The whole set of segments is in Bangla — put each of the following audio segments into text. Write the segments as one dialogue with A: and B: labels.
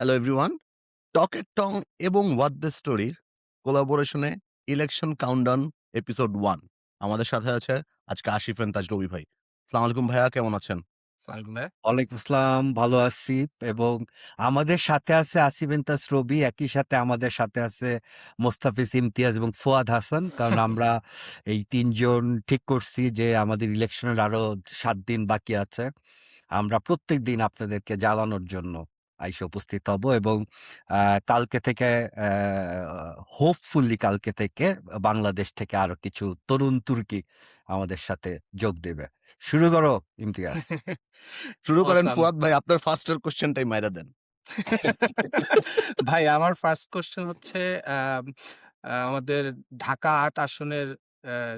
A: Hello everyone. টকের টং এবং হোয়াট দ্য স্টোরির কোলাবোরেশনে ইলেকশন কাউন্টডাউন এপিসোড 1 আমাদের সাথে আছে আজকে আসিফ এন্তাজ রবি ভাই। আসসালামু আলাইকুম ভাইয়া, কেমন আছেন?
B: সালাম ভাইয়া।
C: ওয়ালাইকুম আসসালাম। ভালো আছি এবং আমাদের সাথে আছে আসিফ ইন্তাস রবি। একই সাথে আমাদের সাথে আছে মোস্তাফিজ ইমতিয়াজ এবং ফুয়াদ হাসান। কারণ আমরা এই ৩ জন ঠিক করছি যে আমাদের ইলেকশনের আরো ৭ দিন বাকি আছে। আমরা প্রত্যেকদিন আপনাদেরকে জ্বালানোর জন্য আইসা উপস্থিত হব এবং কালকে থেকে হোপফুলি কালকে থেকে বাংলাদেশ থেকে আরো কিছু তরুণ তুর্কি আমাদের সাথে যোগ দেবে। শুরু করো ইমতিয়াজ।
A: শুরু করেন
B: অসাম।
A: ফুয়াদ ভাই, আপনার ফার্স্ট এর কোয়েশ্চেনটাই মাইরা দেন।
B: ভাই আমার ফার্স্ট কোয়েশ্চেন হচ্ছে আম আমাদের ঢাকা ৮ আসনের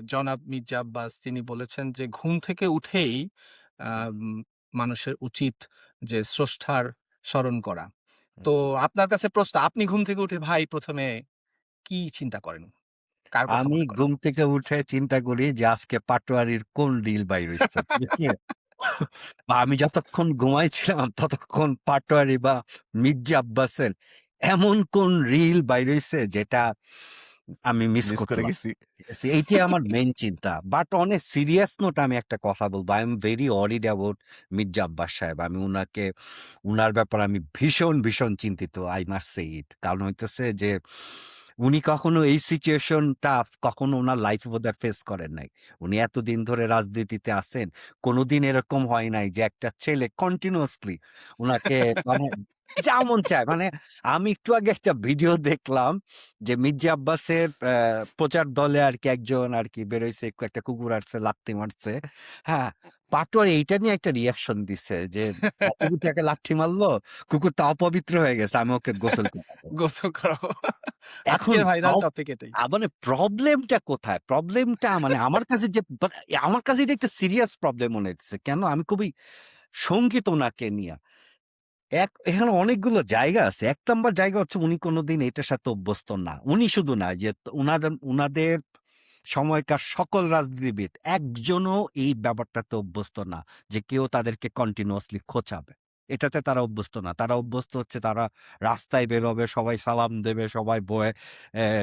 B: জনাব মির্জা আব্বাস তিনি বলেছেন যে ঘুম থেকে উঠেই আম মানুষের উচিত যে স্রষ্টার স্মরণ করা। তো আপনার কাছে প্রশ্ন, আপনি ঘুম থেকে উঠে ভাই ১ম এ কি চিন্তা করেন? কার কথা
C: আমি
B: মনে করেন?
C: ঘুম থেকে উঠে চিন্তা করি যে আজকে পাটোয়ারির কোন রিল বাইর হইছে। ঠিক আছে? বা আমি যতক্ষণ ঘুমাইছিলাম ততক্ষণ পাটোয়ারি বা মির্জা আব্বাসের এমন কোন রিল বাইর হইছে যেটা আমি মিস
A: মিস করে
C: করলাম।
A: গেছি।
C: ঠিক আছে? এইটাই আমার মেইন চিন্তা। But on a serious note আমি একটা কথা বলবো। I am very worried about Mirza Abbas সাহেব। আমি উনার ব্যাপারে আমি ভীষণ চিন্তিত। আই মাস্ট সে ইট। কারণ হইতেছে যে উনি কখনো এই সিচুয়েশনটা কখনো উনার লাইফে বোধহয় ফেস করেন নাই। উনি এতদিন ধরে রাজনীতিতে আছেন। কোনদিন এরকম হয় নাই যে একটা ছেলে কন্টিনিউয়াসলি উনাকে মানে যা মন চায় মানে আমি একটু আগে একটা ভিডিও দেখলাম যে মির্জা আব্বাসের প্রচার দলে আরকি একজন আরকি বেরোইছে, একটা কুকুর আসছে, লাত্তি মারছে। হ্যাঁ, পাটোয়ারি এইটা নিয়ে একটা রিঅ্যাকশন দিছে যে, কুকুরটাকে লাথি মারলো, কুকুরটা অপবিত্র হয়ে গেছে, আমি ওকে গোসল করাবো।
B: গোসল করাবো।
C: এখন
B: আজকের ভাইরাল টপিক এটাই।
C: মানে প্রবলেমটা কোথায়? প্রবলেমটা মানে আমার কাছে যে আমার কাছে এটা একটা সিরিয়াস প্রবলেম মনে হইতেছে। কেন? আমি খুবই শঙ্কিত উনাকে নিয়া। এখানে অনেকগুলো জায়গা আছে। ১ নাম্বার জায়গা হচ্ছে উনি কোনদিন এটার সাথে অভ্যস্ত না। উনি শুধু না যে উনাদের সময়কার সকল রাজনীতিবিদ একজনও এই ব্যাপারটাতে অভ্যস্ত না যে কেউ তাদেরকে কন্টিনিউয়াসলি খোঁচাবে। এটাতে তারা অভ্যস্ত না। তারা অভ্যস্ত হচ্ছে তারা রাস্তায় বেরোবে, সবাই সালাম দেবে, সবাই বয়ে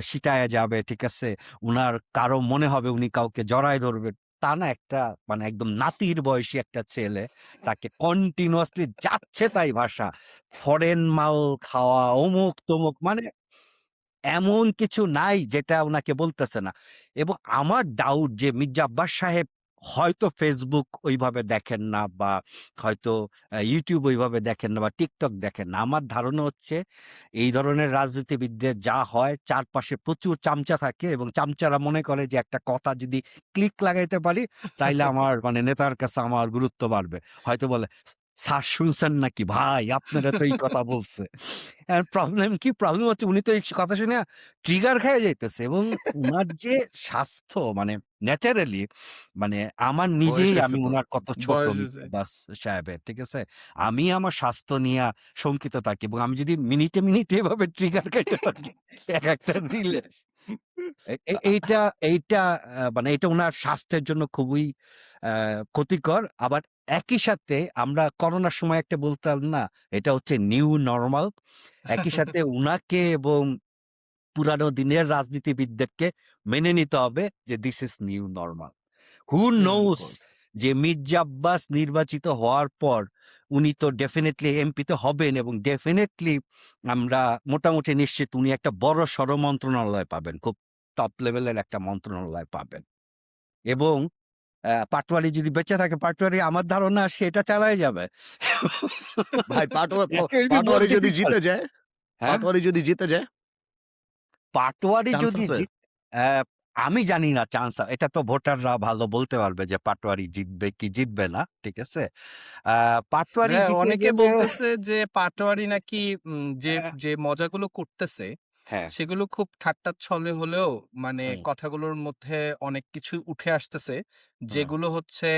C: সিটায়ে যাবে, ঠিক আছে? উনার কারো মনে হবে উনি কাউকে জড়ায় ধরবে। তা না, একটা মানে একদম নাতির বয়সী একটা ছেলে তাকে কন্টিনিউয়াসলি যাচ্ছে তাই ভাষা। ফরেন মাল খাওয়া, অমুক-তমুক মানে এমন কিছু নাই যেটা উনাকে বলতেছে না। এবং আমার ডাউট যে মির্জা আব্বাস সাহেব হয়তো Facebook ওইভাবে দেখেন না বা হয়তো YouTube ওইভাবে দেখেন না বা TikTok দেখেন না। আমার ধারণা হচ্ছে এই ধরনের রাজনীতিবিদদের যা হয় চারপাশে প্রচুর চামচা থাকে এবং চামচারা মনে করে যে একটা কথা যদি ক্লিক লাগাইতে পারি তাইলে আমার মানে নেতার কাছে আমার গুরুত্ব বাড়বে। হয়তো বলে, "স্যার শুনছেন নাকি ভাই? আপনারা তো এই কথা বলছে।" প্রবলেম কি? প্রবলেম হচ্ছে উনি তো এই কথা শুনে ট্রিগার খেয়ে যাইতেছে এবং উনার যে স্বাস্থ্য মানে ন্যাচারালি মানে আমার
A: বয়স
C: নিজেই
A: হইছে
C: আমি
A: তো।
C: উনার কত ছোট
B: বয়স
C: মির্জা
B: হইছে।
C: আব্বাস সাহেবের, ঠিক আছে? আমি আমার স্বাস্থ্য নিয়া শঙ্কিত থাকি এবং আমি যদি মিনিটে এভাবে ট্রিগার খাইতে থাকি একেকটা রিলে এ এ এইটা এইটা মানে এটা উনার স্বাস্থ্যের জন্য খুবই আ ক্ষতিকর। আবার একই সাথে আমরা করোনার সময় একটা বলতাম না? এটা হচ্ছে নিউ নরমাল। একই সাথে উনাকে এবং পুরানো দিনের রাজনীতিবিদদেরকে মেনে নিতে হবে যে this is new normal. Who knows
B: course.
C: যে মির্জা আব্বাস নির্বাচিত হওয়ার পর উনি তো ডেফিনিটলি এমপি তো হবেন এবং ডেফিনিটলি আমরা মোটামুটি নিশ্চিত উনি একটা বড়সড় মন্ত্রণালয় পাবেন। খুব টপ লেভেলের একটা মন্ত্রণালয় পাবেন। এবং পাটোয়ারি যদি বেঁচে থাকে, পাটোয়ারি আমার ধারণা সে এটা চালায় যাবে।
A: ভাই
C: That will be more
A: Patwari যদি
C: difficult.
A: জিতে যায়,
C: হ্যাঁ?
A: পাটোয়ারি যদি জিতে যায়,
C: পাটোয়ারি
A: চান্স
C: যদি
A: আছে?
C: অ্যা আমি জানি না এটা তো ভোটাররা ভালো বলতে পারবে যে পাটোয়ারি জিতবে কি জিতবে না। ঠিক আছে? আ পাটোয়ারি
B: ভাইয়া
C: জিতে
B: অনেকে
C: গেলে
B: বলতেছে যে পাটোয়ারি নাকি যে
C: অ্যা
B: যে মজাগুলো করতেছে
C: হ্যাঁ,
B: সেগুলো খুব ঠাট্টার ছলে হলেও মানে
C: হুম,
B: কথাগুলোর মধ্যে অনেক কিছু উঠে আসতেছে
C: হুম,
B: যেগুলো হচ্ছে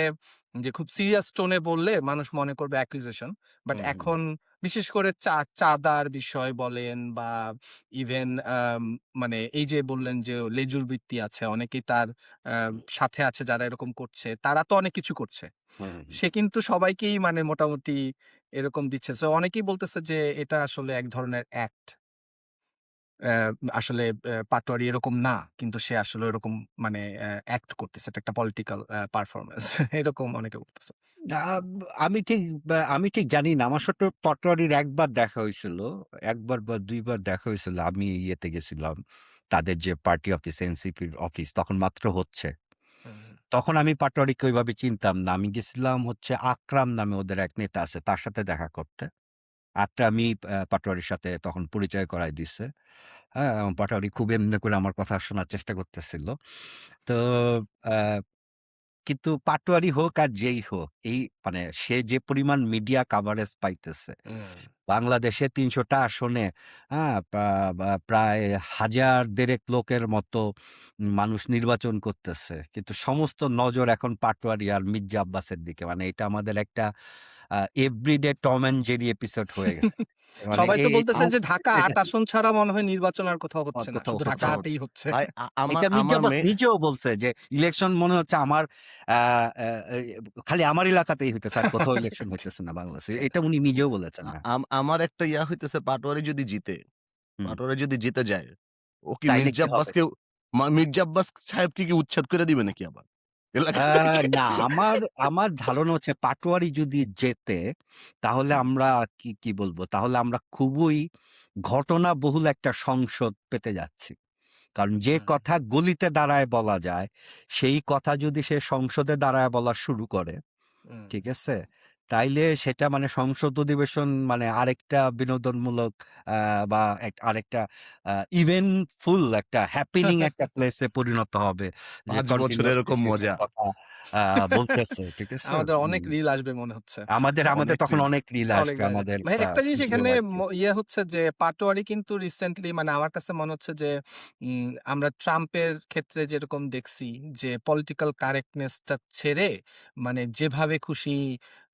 B: যে খুব সিরিয়াস টোনে বললে মানুষ মনে করবে অ্যাকুজেশন, বাট
C: হুম, হুম,
B: এখন বিশেষ করে চাঁদার বিষয় বলেন বা ইভেন মানে এই যে বললেন যে লেজুর বৃত্তি আছে, অনেকেই তার সাথে আছে যারা এরকম করছে, তারা তো অনেক কিছু করছে।
C: হুম, হুম।
B: সে কিন্তু সবাইকেই মানে মোটামুটি এরকম দিচ্ছে। সো অনেকেই বলতেছে যে এটা আসলে এক ধরনের অ্যাক্ট। আসলে পাটোয়ারি এরকম না। কিন্তু সে আসলে ওরকম মানে অ্যাক্ট করতেছে। এটা একটা পলিটিক্যাল পারফরম্যান্স এরকম অনেকে বলতেছে।
C: আ আমি ঠিক জানি না। আমার সাথে পাটোয়ারির একবার দেখা হইছিল। ১ বার বা ২ বার দেখা হইছিল। আমি ইয়েতে গেছিলাম। তাদের যে পার্টি অফিস, এনসিপির অফিস তখন মাত্র হচ্ছে।
B: হুম,
C: তখন আমি পাটোয়ারিকে ওইভাবে চিনতাম না। আমি গেছিলাম হচ্ছে আকরাম নামে ওদের এক নেতা আছে। তার সাথে দেখা করতে। আকরামই পাটোয়ারির সাথে তখন পরিচয় করায় দিছে। হ্যাঁ? এবং পাটোয়ারি খুব এমনি করে আমার কথা শোনার চেষ্টা করতেছিল। তো আ কিন্তু পাটোয়ারি হোক আর যেই হোক, এই মানে সে যে পরিমাণ মিডিয়া কাভারেজ পাইতেছে,
B: হুম,
C: বাংলাদেশে ৩০০ টা আসনে বা প্রায় ১,০০০ দেড়েক লোকের মতো মানুষ নির্বাচন করতেছে। কিন্তু সমস্ত নজর এখন পাটোয়ারি আর মির্জা আব্বাসের দিকে। মানে এটা আমাদের একটা everyday Tom and Jerry episode হয়ে গেছে। মানে
B: সবাই তো বলতেছে
C: এটাও
B: যে ঢাকা ৮ আসন ছাড়া মনে হয় নির্বাচন আর কোথাও হচ্ছে না।
C: কোথাও
B: শুধু ঢাকা
C: হচ্ছে না।
B: ৮ এই হচ্ছে।
A: ভাই আমার
C: এটা মির্জা
A: আমার
C: আব্বাস
A: মেয়ে
C: নিজেও বলছে যে, ইলেকশন মনে হচ্ছে আমার আ আ এই খালি আমার এলাকাতেই হইতেছে। আর কোথাও ইলেকশন হইতেছে না বাংলাদেশে। এটা উনি নিজেও বলেছেন। হ্যাঁ।
A: আমার একটা ইয়া হইতেছে পাটোয়ারি যদি জিতে,
C: হুম।
A: পাটোয়ারি যদি জিতে যায়, ও কি
C: তাইলে
A: মির্জা
C: কি হবে?
A: আব্বাসকে মির্জা আব্বাস সাহেবকে কি উচ্ছেদ করে দিবে নাকি আবার?
C: আ
A: এলাকা থেকে?
C: না আমার ধারণা হচ্ছে পাটোয়ারি যদি জেতে তাহলে
A: হুম,
C: আমরা কি বলবো? তাহলে আমরা খুবই ঘটনাবহুল একটা সংসদ পেতে যাচ্ছি। কারণ যে
B: হুম,
C: কথা গলিতে দাঁড়ায় বলা যায়, সেই কথা যদি সে সংসদে দাঁড়ায় বলা শুরু করে,
B: হুম।
C: ঠিক আছে? তাইলে সেটা মানে সংসদ অধিবেশন মানে আরেকটা বিনোদনমূলক আ বা আরেকটা আ ইভেন্টফুল একটা হ্যাপেনিং একটা প্লেসে পরিণত হবে। যে
A: ৫ বছর
C: কন্টিনিউয়াসলি
A: এরকম
C: সেসব
A: মজা।
C: কথা আ বলতেছে। ঠিক আছে?
B: আমাদের অনেক
C: হুম।
B: রিল আসবে মনে হচ্ছে।
C: আমাদের
A: অনেক
C: তখন
A: রিল।
C: অনেক রিল
B: অনেক
C: আসবে
B: বাইরে।
C: আমাদের
B: ভাই একটা জিনিস
C: ভিডিও
B: এখানে
C: লাগবে।
B: ইয়ে হচ্ছে যে পাটোয়ারি কিন্তু রিসেন্টলি মানে আমার কাছে মনে হচ্ছে যে আমরা ট্রাম্পের ক্ষেত্রে যেরকম দেখছি যে পলিটিক্যাল কারেক্টনেস টা ছেড়ে মানে যেভাবে খুশি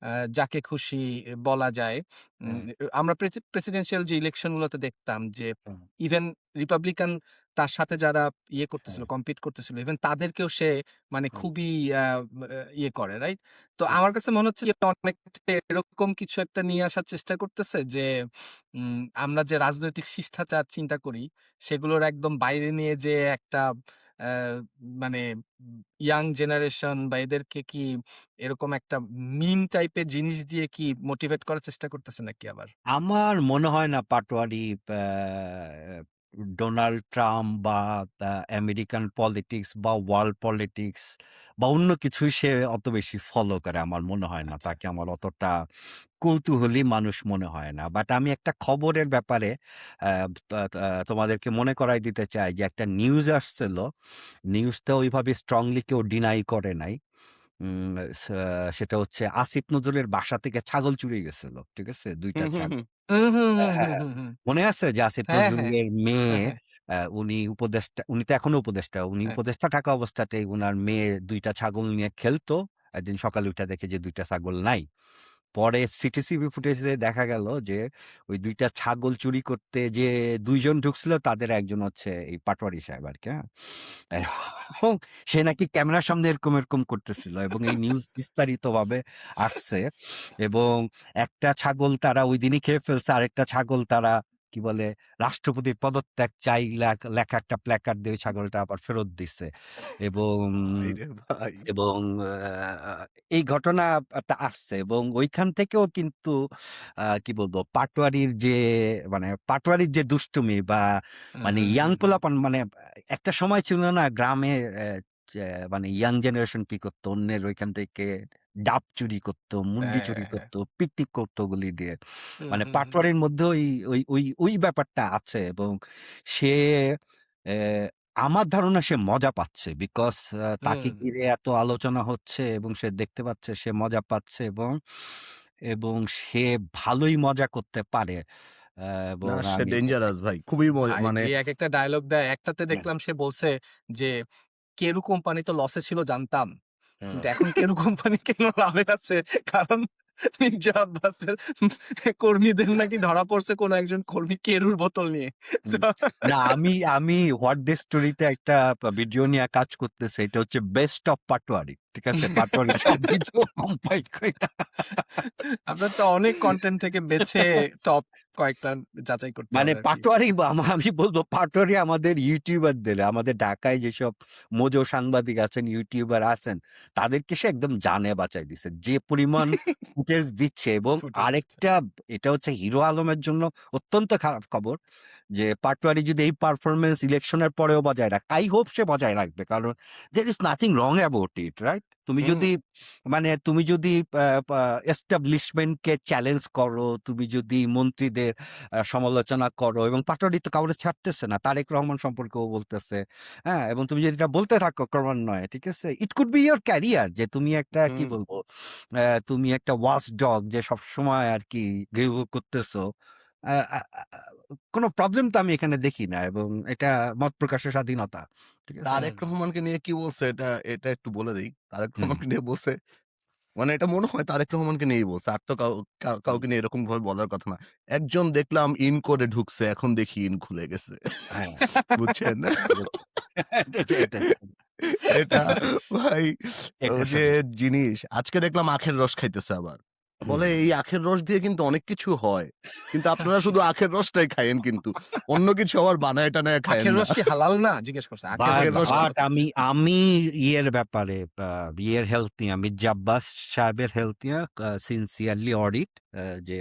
B: আ যাকে খুশি বলা যায়। উম
C: হ্যাঁ,
B: আমরা প্রেসিডেন্সিয়াল যে ইলেকশন গুলোতে দেখতাম যে
C: হুম,
B: ইভেন রিপাবলিকান তার সাথে যারা ইয়ে
C: হ্যাঁ,
B: করতেছিল, কম্পিট করতেছিল ইভেন তাদেরকেও সে মানে
C: হুম,
B: খুবই আ ইয়ে করে, রাইট? তো
C: হুম।
B: আমার কাছে মনে হচ্ছে যে অনেকটা এরকম কিছু একটা নিয়ে আসার চেষ্টা করতেছে যে আমরা যে রাজনৈতিক শিষ্টাচার চিন্তা করি সেগুলোর একদম বাইরে নিয়ে যেয়ে একটা আ মানে ইয়াং জেনারেশন বা এদেরকে কি এরকম একটা মিম টাইপের জিনিস দিয়ে কি মোটিভেট করার চেষ্টা করতেছে নাকি আবার?
C: আমার মনে হয় না পাটোয়ারি আ ডোনাল্ড ট্রাম্প বা আমেরিকান পলিটিক্স বা ওয়ার্ল্ড পলিটিক্স বা অন্য কিছুই সে অত বেশি ফলো করে আমার মনে হয় না।
B: আচ্ছা।
C: তাকে আমার অতটা কৌতূহলী মানুষ মনে হয় না। বাট আমি একটা খবরের ব্যাপারে আ তা তা তোমাদেরকে মনে করায় দিতে চাই যে একটা নিউজ আসছিল। নিউজটা ওইভাবে স্ট্রংলি কেউ ডিনাই করে নাই। উম সা সেটা হচ্ছে আসিফ নজরুলের বাসা থেকে ছাগল চুরি গেছিল। ঠিক আছে? ২ টা
A: হুম, হুম, হুম।
C: ছাগল।
B: হুম, হুম,
C: হ্যাঁ,
B: হুম,
C: হ্যাঁ,
B: হুম,
C: হ্যাঁ।
B: হুম, হুম।
C: মনে আছে যে আসিফ
B: হ্যাঁ, হ্যাঁ,
C: নজরুলের মেয়ে
B: হ্যাঁ, হ্যাঁ,
C: উনি উপদেষ্টা উনি তো এখনো উপদেষ্টা। উনি
B: হ্যাঁ।
C: উপদেষ্টা থাকা অবস্থাতেই উনার মেয়ে ২ টা ছাগল নিয়ে খেলতো। একদিন সকালে উইঠা দেখে যে ২ টা ছাগল নাই। পরে সিটিটিভি ফুটেজে দেখা গেল যে ওই ২ টা ছাগল চুরি করতে যে ২ জন ঢুকছিল তাদের একজন হচ্ছে এই পাটোয়ারি সাহেব আরকি, হ্যাঁ? এবং সে নাকি ক্যামেরার সামনে এরকম করতেছিল এবং এই নিউজ বিস্তারিতভাবে আসছে এবং একটা ছাগল তারা ঐদিনই খেয়ে ফেলছে। আরেকটা ছাগল তারা কি বলে রাষ্ট্রপতির পদত্যাগ চাই লেখা একটা প্ল্যাকার্ড দিয়ে ওই ছাগলটা আবার ফেরত দিছে এবং
A: ভাইরে ভাই।
C: এবং আ এই ঘটনাটা আসছে এবং ঐখান থেকেও কিন্তু কি বলবো পাটোয়ারির যে মানে পাটোয়ারির যে দুষ্টুমি বা
B: হুম,
C: মানে
B: হুম,
C: ইয়াং
B: হুম, হুম।
C: পোলাপান মানে একটা সময় ছিল না গ্রামে যে মানে ইয়াং জেনারেশন কি করতো অন্যের ওইখান থেকে ডাব চুরি করতো, মুরগি
B: হ্যাঁ,
C: চুরি
B: হ্যাঁ, হ্যাঁ।
C: করতো, পিকনিক করতো ওগুলি দিয়ে।
B: হুম,
C: মানে
B: হুম, হুম।
C: পাটোয়ারির মধ্যেও ওই ব্যাপারটা আছে এবং সে এ আমার ধারণা সে মজা পাচ্ছে। বিকজ তাকে
B: হুম।
C: ঘিরে এত আলোচনা হচ্ছে এবং সে দেখতে পাচ্ছে সে মজা পাচ্ছে এবং সে ভালোই মজা করতে পারে। আ
A: না
C: এবং
A: সে
C: আমি এটা
A: ডেঞ্জারাস
C: দেখি।
A: ভাই। খুবই
B: ভাই
A: মানে
B: যে একেকটা ডায়ালগ দেয়, একটাতে
C: হ্যাঁ,
B: দেখলাম সে বলছে যে, "কেরু কোম্পানি তো লসে ছিল জানতাম।
A: হ্যাঁ।
B: কিন্তু এখন কেরু কোম্পানি কেন লাভে আছে? কারণ মির্জা আব্বাসের কর্মীদের নাকি ধরা পড়ছে কোনো একজন কর্মী কেরুর বোতল নিয়ে। তো
C: না, আমি হোয়াট ডে স্টোরিতে একটা ভিডিও নিয়ে কাজ করতেছি। এটা হচ্ছে বেস্ট অফ পাটোয়ারি। ঠিক আছে? পাটোয়ারি সব ভিডিও কম্পাইল কইরা।
B: আপনার তো অনেক কনটেন্ট থেকে বেছে টপ কয়েকটা যাচাই করতে
C: মানে
B: হবে আরকি।
C: পাটোয়ারি আমি বলব পাটোয়ারি আমাদের ইউটিউবারদের, আমাদের ঢাকায় যেসব মোজো সাংবাদিক আছেন, ইউটিউবার আছেন, তাদেরকে সে একদম জানে বাঁচাই দিছে। যে পরিমাণ ফুটেজ দিচ্ছে এবং
B: ফুটেজ দিচ্ছে।
C: আরেকটা, এটা হচ্ছে হিরো আলমের জন্য অত্যন্ত খারাপ খবর যে পাটোয়ারি যদি এই পারফরম্যান্স ইলেকশনের পরেও বজায় রাখে, আই হোপ সে বজায় রাখবে। কারণ there is nothing wrong about it, right? তুমি
B: হুম।
C: যদি তুমি যদি এস্টাবলিশমেন্টকে চ্যালেঞ্জ করো, তুমি যদি মন্ত্রীদের সমালোচনা করো, এবং পাটোয়ারি তো কাউরে ছাড়তেছে না, তারেক রহমান সম্পর্কেও বলতেছে, হ্যাঁ, এবং তুমি যদি এটা বলতে থাকো ক্রমান্বয়ে, ঠিক আছে, it could be your career যে তুমি একটা কি
B: হুম।
C: বলবো, তুমি একটা ওয়াচ ডগ যে সবসময় আর কি গেউ গেউ করতেছো। আহ, আহ, আহ, কোনো প্রবলেম তো আমি এখানে দেখি না, এবং এটা মত প্রকাশের স্বাধীনতা, ঠিক আছে।
A: তারেক
B: হুম।
A: রহমানকে নিয়ে কি বলছে এটা একটু বলে দেই। তারেক
C: হুম,
A: রহমানকে নিয়ে বলছে, মানে এটা মনে হয় তারেক রহমানকে নিয়েই বলছে। আর তো
C: হুম,
A: কাউকে নিয়ে এরকম ভাবে বলার কথা না। একজন দেখলাম ইন করে ঢুকছে, এখন দেখি ইন খুলে গেছে।
C: হ্যাঁ,
A: বুঝছেন?
C: এটা
A: এটা ভাই ও
C: এটা
A: যে
C: সত্যি।
A: জিনিস, আজকে দেখলাম আখের রস খাইতেছে আবার।
C: হুম,
A: বলে এই আখের রস দিয়ে কিন্তু অনেক কিছু হয়। কিন্তু আপনারা শুধু আখের রসটাই খায়েন কিন্তু। অন্য কিছু আবার বানায় টানায় খায়েন
B: আখের
A: না।
B: রস কি হালাল না? জিজ্ঞেস করছে। আখের রস
C: বাট
A: আখের
B: তো
A: রস
B: হালাল।
C: আমি আমি ইয়ের ব্যাপারে, ইয়ের হেলথ নিয়ে, মির্জা আব্বাস সাহেবের হেলথ নিয়ে সিনসিয়ারলি অডিট, যে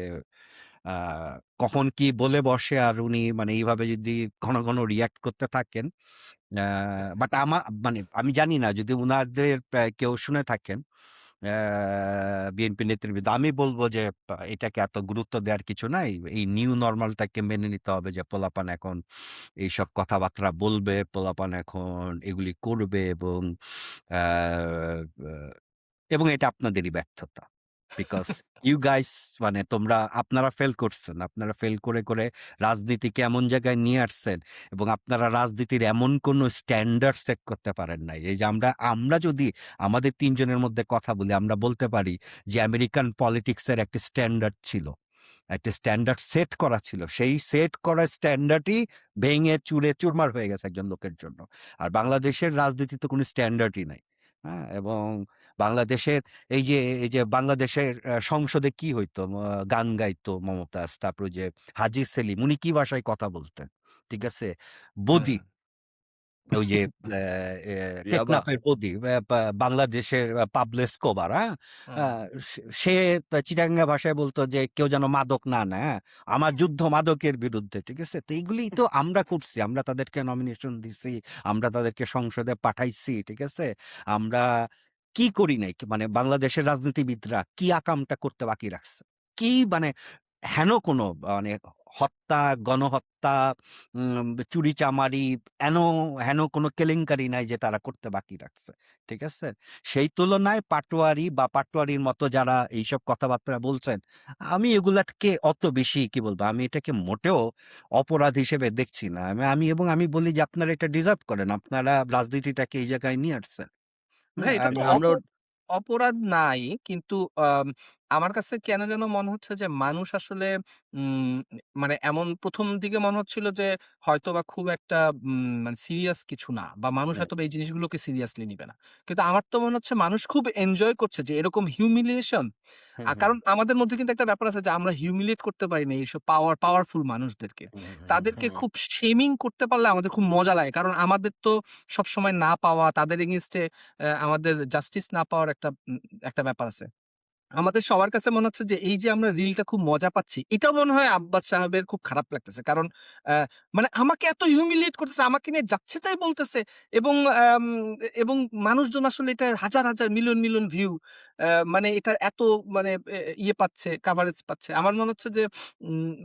C: আহ, কখন কি বলে বসে, আর উনি মানে এইভাবে যদি ঘন ঘন রিয়াক্ট করতে থাকেন, বাট মানে আমি জানি না যদি উনাদের কেউ শুনে থাকেন বিএনপি নেতৃবৃন্দ, আমি বলবো যে এটাকে এত গুরুত্ব দেওয়ার কিছু নাই। এই নিউ নর্মালটাকে মেনে নিতে হবে যে পোলাপান এখন এইসব কথাবার্তা বলবে, পোলাপান এখন এগুলি করবে, আহ, আহ, এবং এটা আপনাদেরই ব্যর্থতা। বিকজ ইউ গাইস, মানে আপনারা ফেল করছেন, আপনারা ফেল করে করে রাজনীতিকে এমন জায়গায় নিয়ে আসছেন, এবং আপনারা রাজনীতির এমন কোন স্ট্যান্ডার্ড সেট করতে পারেন নাই। এই যে আমরা যদি আমাদের তিনজনের মধ্যে কথা বলি, আমরা বলতে পারি যে আমেরিকান পলিটিক্সের একটা স্ট্যান্ডার্ড ছিল, একটা স্ট্যান্ডার্ড সেট করা ছিল, সেই সেট করা স্ট্যান্ডার্ডই ভেঙে চুরে চুরমার হয়ে গেছে একজন লোকের জন্য। আর বাংলাদেশের রাজনীতিতে কোনো স্ট্যান্ডার্ডই নাই। হ্যাঁ, এবং বাংলাদেশের এই যে বাংলাদেশের সংসদে কি হইতো, গান গাইতো মমতাজ, তারপর যে হাজী সেলিম, উনি কি ভাষায় কথা বলতেন, ঠিক আছে, বদি,
B: হ্যাঁ।
C: ওই যে
A: ইয়াবা।
C: টেকনাফের বদি, বাংলাদেশের পাবলো এসকোবার, হ্যাঁ,
B: হুম।
C: সে চিটাঙ্গা ভাষায় বলতো যে কেউ যেন মাদক না নেয়, হ্যাঁ? আমার যুদ্ধ মাদকের বিরুদ্ধে, ঠিক আছে। তো এইগুলি তো আমরা করছি, আমরা তাদেরকে নমিনেশন দিছি, আমরা তাদেরকে সংসদে পাঠাইছি, ঠিক আছে। আমরা কি করি নাই, মানে বাংলাদেশের রাজনীতিবিদরা কি আকামটা করতে বাকি রাখছে, কি মানে হেন কোনো মানে হত্যা, গণহত্যা, চুরিচামারি, এন হেন কোনো কেলেঙ্কারি নাই যে তারা করতে বাকি রাখছে, ঠিক আছে। সেই তুলনায় পাটোয়ারি বা পাটোয়ারির মতো যারা এইসব কথাবার্তা বলছেন, আমি এগুলাকে অত বেশি কি বলবো, আমি এটাকে মোটেও অপরাধ হিসেবে দেখছি না। আমি বলি যে আপনারা এটা ডিজার্ভ করেন, আপনারা রাজনীতিটাকে এই জায়গায় নিয়ে আসছেন।
B: ভাই এটা তো
A: আমরাও
B: অপরাধ নাই। কিন্তু আমার কাছে কেন যেন মনে হচ্ছে যে মানুষ আসলে উম মানে এমন ১ম দিকে মনে হচ্ছিল যে হয়তোবা খুব একটা মানে সিরিয়াস কিছু না। বা মানুষ
C: হ্যাঁ,
B: হয়তোবা এই জিনিসগুলোকে সিরিয়াসলি নিবে না। কিন্তু আমার তো মনে হচ্ছে মানুষ খুব এনজয় করছে যে এরকম হিউমিলিয়েশন।
C: হুম, হুম,
B: কারণ আমাদের মধ্যে কিন্তু একটা ব্যাপার আছে যে আমরা হিউমিলিয়েট করতে পারি না এইসব পাওয়ারফুল মানুষদেরকে।
C: হুম, হুম,
B: তাদেরকে
C: হুম।
B: খুব শেমিং করতে পারলে আমাদের খুব মজা লাগে। কারণ আমাদের তো সবসময় না পাওয়া, তাদের এগেইনস্ট এ আমাদের জাস্টিস না পাওয়ার একটা ব্যাপার আছে। আমাদের সবার কাছে মনে হচ্ছে যে এই যে আমরা রিলটা খুব মজা পাচ্ছি, এটাও মনে হয় আব্বাস সাহেবের খুব খারাপ লাগতেছে। কারণ অ্যা মানে আমাকে এত হিউমিলিয়েট করতেছে, আমাকে নিয়ে যাচ্ছে তাই বলতেছে, এবং এবং মানুষজন আসলে এটা হাজার মিলিয়ন ভিউ, মানে এটার এত মানে ইয়ে পাচ্ছে, কভারেজ পাচ্ছে। আমার মনে হচ্ছে যে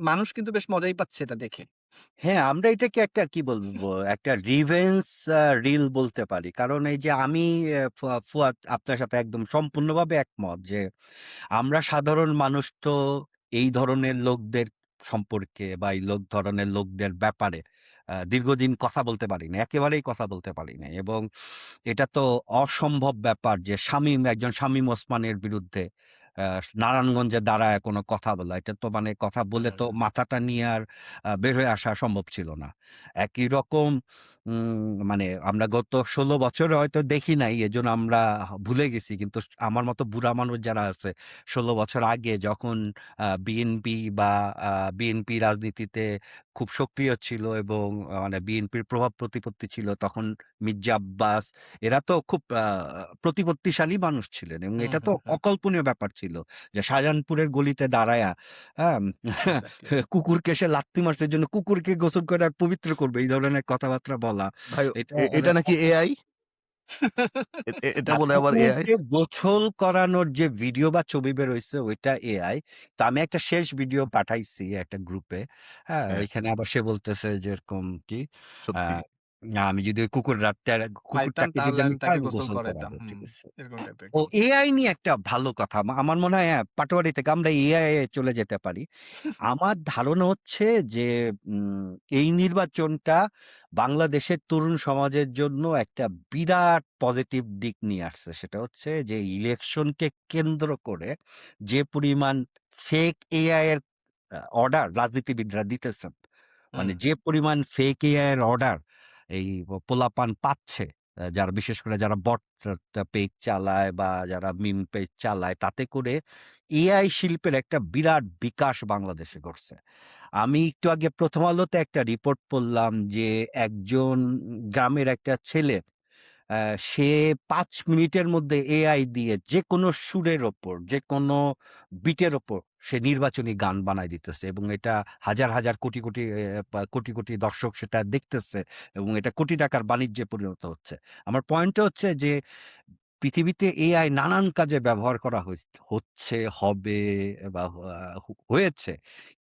B: মানুষ কিন্তু বেশ মজাই পাচ্ছে এটা দেখে।
C: হ্যাঁ, আমরা এটাকে একটা কি বলবো, একটা রিভেঞ্জ রিল বলতে পারি। কারণ এই যে আমি ফুয়াদ আপনার সাথে একদম সম্পূর্ণভাবে একমত যে আমরা সাধারণ মানুষ তো এই ধরনের লোকদের সম্পর্কে বা এই ধরনের লোকদের ব্যাপারে দীর্ঘদিন কথা বলতে পারি না, একেবারেই কথা বলতে পারি না, এবং এটা তো অসম্ভব ব্যাপার যে একজন শামীম ওসমানের বিরুদ্ধে নারায়ণগঞ্জে দাঁড়ায় কোনো কথা বলা। এটা তো মানে কথা বলে
B: হুম,
C: তো
B: হুম।
C: মাথাটা নিয়ে আর বের হয়ে আসা সম্ভব ছিল না। একই রকম মানে আমরা গত ১৬ বছরে হয়তো দেখি নাই, এজন্য আমরা ভুলে গেছি। কিন্তু আমার মতো বুড়া মানুষ যারা আছে ১৬ বছর আগে যখন বিএনপি বা বিএনপি রাজনীতিতে খুব সক্রিয় ছিল এবং মানে বিএনপির প্রভাব প্রতিপত্তি ছিল, তখন মির্জা আব্বাস এরা তো খুব প্রতিপত্তিশালী মানুষ ছিলেন এবং
B: হুম,
C: এটা তো
B: হুম, হুম।
C: অকল্পনীয় ব্যাপার ছিল যে শাহজাহানপুরের গলিতে দাঁড়ায়া হ্যাঁ
B: এক্সাক্টলি।
C: কুকুরকে সে লাত্তি মারছে, এর জন্য কুকুরকে গোসল করে পবিত্র করবে, এই ধরনের কথাবার্তা বলা
A: ভাই
C: এটা মানে
A: এটা নাকি এআই? এটা
C: আর
A: বলে আবার এআই?
C: কুকুরকে গোসল করানোর যে ভিডিও বা ছবি বের হইছে ওইটা এআই। তো আমি একটা শেষ ভিডিও পাঠাইছি একটা গ্রুপে। হ্যাঁ,
A: হ্যাঁ,
C: ওইখানে আবার সে বলতেছে যে এরকম কি আ
A: সত্যি।
C: না আমি যদি ওই
B: পাইতাম
C: কুকুরটাকে যদি
B: তাহলে
C: আমি
B: আমি
C: পাই
B: তাকে
C: আমি
B: গোসল
C: গোসল
B: করাইতাম।
C: করাবো।
B: হুম,
C: ঠিক আছে?
B: এরকম টাইপের
C: ও
B: কনসেপ্ট।
C: এআই নিয়ে একটা ভালো কথা। আমার মনে হয় পাটোয়ারি থেকে আমরা এআই এ চলে যেতে পারি। আমার ধারণা হচ্ছে যে উম এই নির্বাচনটা বাংলাদেশের তরুণ সমাজের জন্য একটা বিরাট পজিটিভ দিক নিয়ে আসছে। সেটা হচ্ছে যে ইলেকশনকে কেন্দ্র করে যে পরিমাণ ফেক এআই এর অর্ডার রাজনীতিবিদরা দিতেছেন। মানে
B: হুম,
C: যে পরিমাণ ফেক এআই এর অর্ডার এই পোলাপান পাচ্ছে, যারা বিশেষ করে যারা বট পেজ চালায় বা যারা মিম পেজ চালায়, তাতে করে এআই শিল্পের একটা বিরাট বিকাশ বাংলাদেশে ঘটছে। আমি একটু আগে প্রথম আলোতে একটা রিপোর্ট পড়লাম যে একজন গ্রামের একটা ছেলে সে ৫ মিনিটের মধ্যে এআই দিয়ে যেকোনো সুরের ওপর, যেকোনো বিটের ওপর সে নির্বাচনী গান বানায় দিতেছে এবং এটা হাজার, হাজার কোটি, কোটি কোটি, কোটি দর্শক সেটা দেখতেছে এবং এটা কোটি টাকার বাণিজ্যে পরিণত হচ্ছে। আমার পয়েন্টটা হচ্ছে যে পৃথিবীতে এআই নানান কাজে ব্যবহার করা হচ্ছে, হবে বা হয়েছে।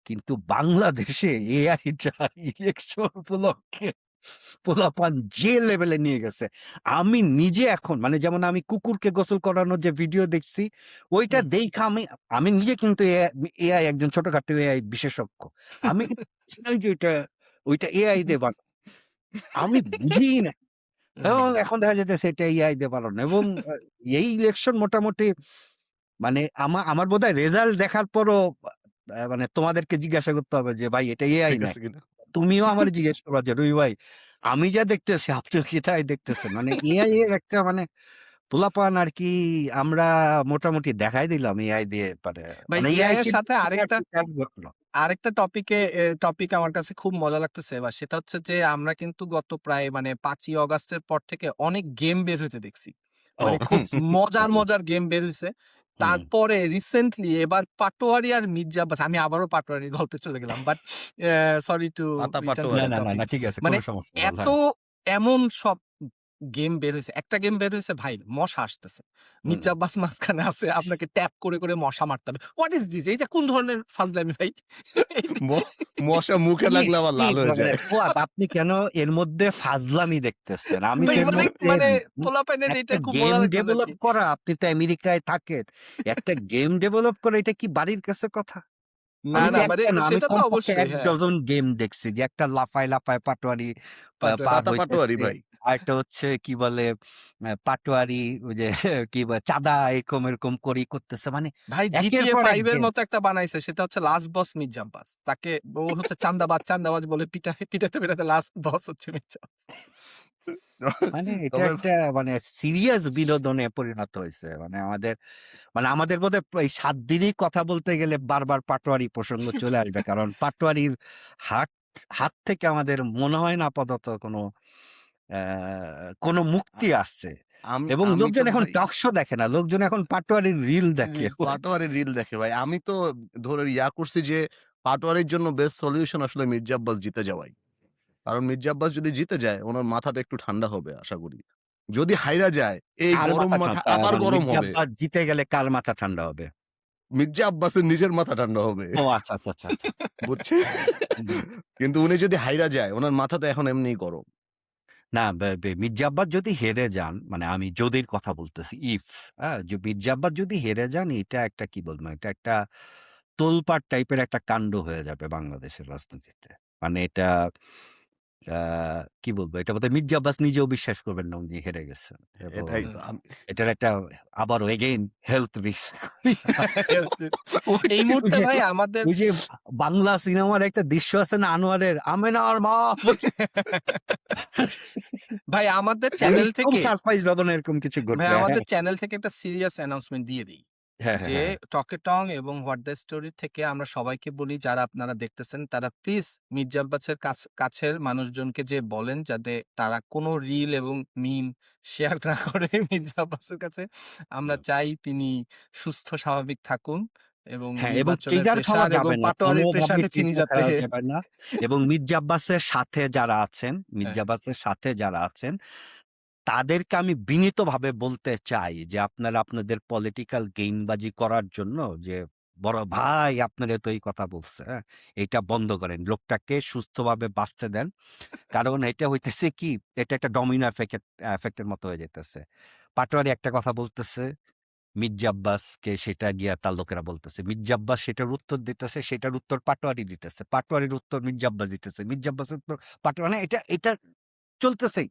C: কিন্তু বাংলাদেশে এআইটা ইলেকশন উপলক্ষে পোলাপান যে লেভেলে নিয়ে গেছে, আমি নিজে এখন মানে যেমন আমি কুকুরকে গোসল করানোর যে ভিডিও দেখছি, ওইটা
B: হুম।
C: দেইখা আমি নিজে কিন্তু এআই একজন ছোটখাটো এআই বিশেষজ্ঞ। আমি কিন্তু জানি যে ওইটা এআই দিয়ে বানানো। আমি বুঝি না। এবং
B: হুম।
C: এখন দেখা যাইতেছে এটা এআই দিয়ে বানানো এবং এই ইলেকশন মোটামুটি মানে আমার বোধহয় রেজাল্ট দেখার পরও মানে তোমাদেরকে জিজ্ঞাসা করতে হবে যে ভাই এটা এআই
A: ঠিক আছে
C: নাকি?
A: কিনা?
C: তুমিও আমারে জিজ্ঞেস করবা যে রুই ভাই আমি যা দেখতেছি আপনিও কি তাই দেখতেছেন? মানে এআই এর একটা মানে পোলাপান আরকি আমরা মোটামুটি দেখাই দিলাম এআই দিয়ে
B: ভাই
C: মানে
B: এআই
C: এআই
B: এর সাথে
C: শিল্পের
B: আরেকটা
C: বিকাশ ঘটলো।
B: আরেকটা টপিক আমার কাছে খুব মজা লাগতেছে এবার সেটা হচ্ছে যে আমরা কিন্তু গত প্রায় মানে ৫ই অগাস্টের পর থেকে অনেক গেম বের হইতে দেখছি।
C: ও
B: মানে খুব মজার,
C: হুম,
B: মজার গেম বের হইছে।
C: হুম।
B: তারপরে রিসেন্টলি এবার পাটোয়ারি আর মির্জা আব্বাস আমি আবারও পাটোয়ারির গল্পে চলে গেলাম। বাট সরি টু
A: পাতা
B: রিটার্ন টু
C: না,
A: পাটোয়ারি।
B: দ্যা
C: না, না,
B: টপিক।
C: না ঠিক আছে
B: মানে
C: কোনো সমস্যা বল
B: এত
C: হ্যাঁ।
B: এমন সব গেম বের হইছে। একটা গেম বের হইছে ভাই মশা আসতেছে।
C: হুম।
B: মির্জা আব্বাস মাঝখানে আছে আপনাকে ট্যাপ করে, করে মশা মারতে হবে। What is this? এইটা কোন ধরনের ফাজলামি ভাই? এইটা
A: ম মশা মুখে
C: কি,
A: লাগলে আবার
C: কি
A: লাল হয়ে
C: মানে
A: যায়।
C: ফুয়াদ আপনি কেন এর মধ্যে ফাজলামি দেখতেছেন? আমি তো
B: ভাই
C: এর
B: মানে
C: মধ্যে
B: মানে
C: উম
B: পোলাপাইনের
C: একটা
B: এটা খুব
C: গেম
B: মজা লাগতেছে
C: ডেভেলপ
B: আরকি।
C: করা, আপনি তো আমেরিকায় থাকেন। একটা গেম ডেভেলপ করা এটা কি বাড়ির কাছে কথা?
B: না,
C: আমি তো
B: না মানে
C: একটা না, আমি
B: সেটা তো
C: কমপক্ষে
B: অবশ্যই
C: ১
B: হ্যাঁ।
C: ডজন গেম দেখছি যে একটা লাফায়, লাফায় পাটোয়ারি
B: পাটোয়ারি।
C: পার
A: পাতা পাটোয়ারি
C: হইতেছে।
A: ভাই।
C: আরেকটা হচ্ছে কি বলে পাটোয়ারি ওই যে কি বলে চাঁদা এরকম, এরকম করেই করতেছে। মানে
B: ভাই
C: একের
B: GTA
C: পর এক
B: 5 এর
C: গেম।
B: মতো একটা বানাইছে সেটা হচ্ছে লাস্ট বস মির্জা আব্বাস। তাকে ও হচ্ছে চান্দাবাজ, চান্দাবাজ বলে পিটাইতে, পিটাইতে লাস্ট বস হচ্ছে মির্জা আব্বাস।
C: মানে এটা
A: তবে
C: একটা মানে সিরিয়াস বিনোদনে পরিণত হইছে। আমাদের বোধহয় এই ৭ দিনই কথা বলতে গেলে বারবার পাটোয়ারি প্রসঙ্গ চলে আসবে। কারণ পাটোয়ারির হাট হাত থেকে আমাদের মনে হয় না আপাতত কোনো মুক্তি আসছে।
A: আমি
C: এবং
A: আমি তো
C: লোকজন এখন
A: ভাই
C: টক শো দেখে না। লোকজন এখন পাটোয়ারির রিল দেখে।
A: পাটোয়ারির রিল দেখে ভাই। আমি তো ধরে করছি যে পাটোয়ারির জন্য বেস্ট সলিউশন আসলে মির্জা আব্বাস জিতে যাওয়াই। কারণ মির্জা আব্বাস যদি জিতে যায় উনার মাথাটা একটু ঠান্ডা হবে আশা করি। যদি হাইরা যায় এই
C: কার
A: গরম
C: মাথা
A: মাথা
C: ঠান্ডা
A: আবার
C: মানে
A: গরম
C: মির্জা
A: হবে।
C: আব্বাস জিতে গেলে কার মাথা ঠান্ডা হবে?
A: মির্জা আব্বাসের নিজের মাথা ঠান্ডা হবে।
C: ও আচ্ছা, আচ্ছা, আচ্ছা, আচ্ছা।
A: বুঝছেন?
C: হুম।
A: কিন্তু উনি যদি হাইরা যায় উনার মাথা তো এখন এমনিই গরম।
C: না বে বে মির্জা আব্বাস যদি হেরে যান, মানে আমি যদির কথা বলতেছি, ইফ যে মির্জা আব্বাস যদি হেরে যান, এটা একটা কি বলবো? এটা একটা তোলপাড় টাইপের একটা কাণ্ড হয়ে যাবে বাংলাদেশের রাজনীতিতে। মানে এটা আ কি বলবো? এটা বোধহয় মির্জা আব্বাস নিজেও বিশ্বাস করবেন না উনি হেরে গেছেন। এবং
A: এটাই তো
B: হুম।
C: এটার একটা আবারও এগেইন হেলথ রিস্ক। ওই
B: এই মুহূর্তে
C: ওই যে
B: ভাই আমাদের
C: ওই যে বাংলা সিনেমার একটা দৃশ্য আছে না আনোয়ারের, "আমেনার মা"
B: ভাই আমাদের
C: আমি
B: চ্যানেল
C: খুব
B: থেকে
C: সারপ্রাইজড হব না এরকম কিছু
B: ভাই
C: ঘটলে।
B: আমাদের
C: হ্যাঁ,
B: চ্যানেল থেকে একটা সিরিয়াস অ্যানাউন্সমেন্ট দিয়ে দেই।
C: হ্যাঁ, হ্যাঁ,
B: যে
C: হ্যাঁ।
B: টকে টং এবং হোয়াট দ্য স্টোরি থেকে আমরা সবাইকে বলি যারা আপনারা দেখতেছেন তারা প্লিজ মির্জা আব্বাসের কাছের মানুষজনকে যে বলেন যাতে তারা কোনো রিল এবং মিম শেয়ার না করে মির্জা আব্বাসের কাছে। আমরা চাই তিনি সুস্থ স্বাভাবিক থাকুন এবং
C: হ্যাঁ, এবং
B: নির্বাচনের
C: ট্রিগার খাওয়া
B: প্রেশার এবং
C: যাবে না।
B: পাটোয়ারির
C: কোনোভাবেই
B: প্রেশারে তিনি
C: ট্রিগার
B: যাতে
C: খাওয়া যাবে না। এবং মির্জা আব্বাসের সাথে যারা আছেন,
B: হ্যাঁ,
C: মির্জা আব্বাসের সাথে যারা আছেন, তাদেরকে আমি বিনীতভাবে বলতে চাই যে আপনারা আপনাদের পলিটিক্যাল গেইনবাজি করার জন্য যে বড় ভাই আপনারা তো এই কথা বলছে, হ্যাঁ? এইটা বন্ধ করেন। লোকটাকে সুস্থভাবে বাঁচতে দেন। কারণ এটা হইতেছে কি, এটা একটা ডমিনো এফেক্টের মতো হয়ে যাইতেছে। পাটোয়ারি একটা কথা বলতেছে, মির্জা আব্বাসকে সেটা গিয়া তার লোকেরা বলতেছে। মির্জা আব্বাস সেটার উত্তর দিতেছে, সেটার উত্তর পাটোয়ারি দিতেছে। পাটোয়ারির উত্তর মির্জা আব্বাস দিতেছে। মির্জা আব্বাসের উত্তর মানে এটা চলতেছেই।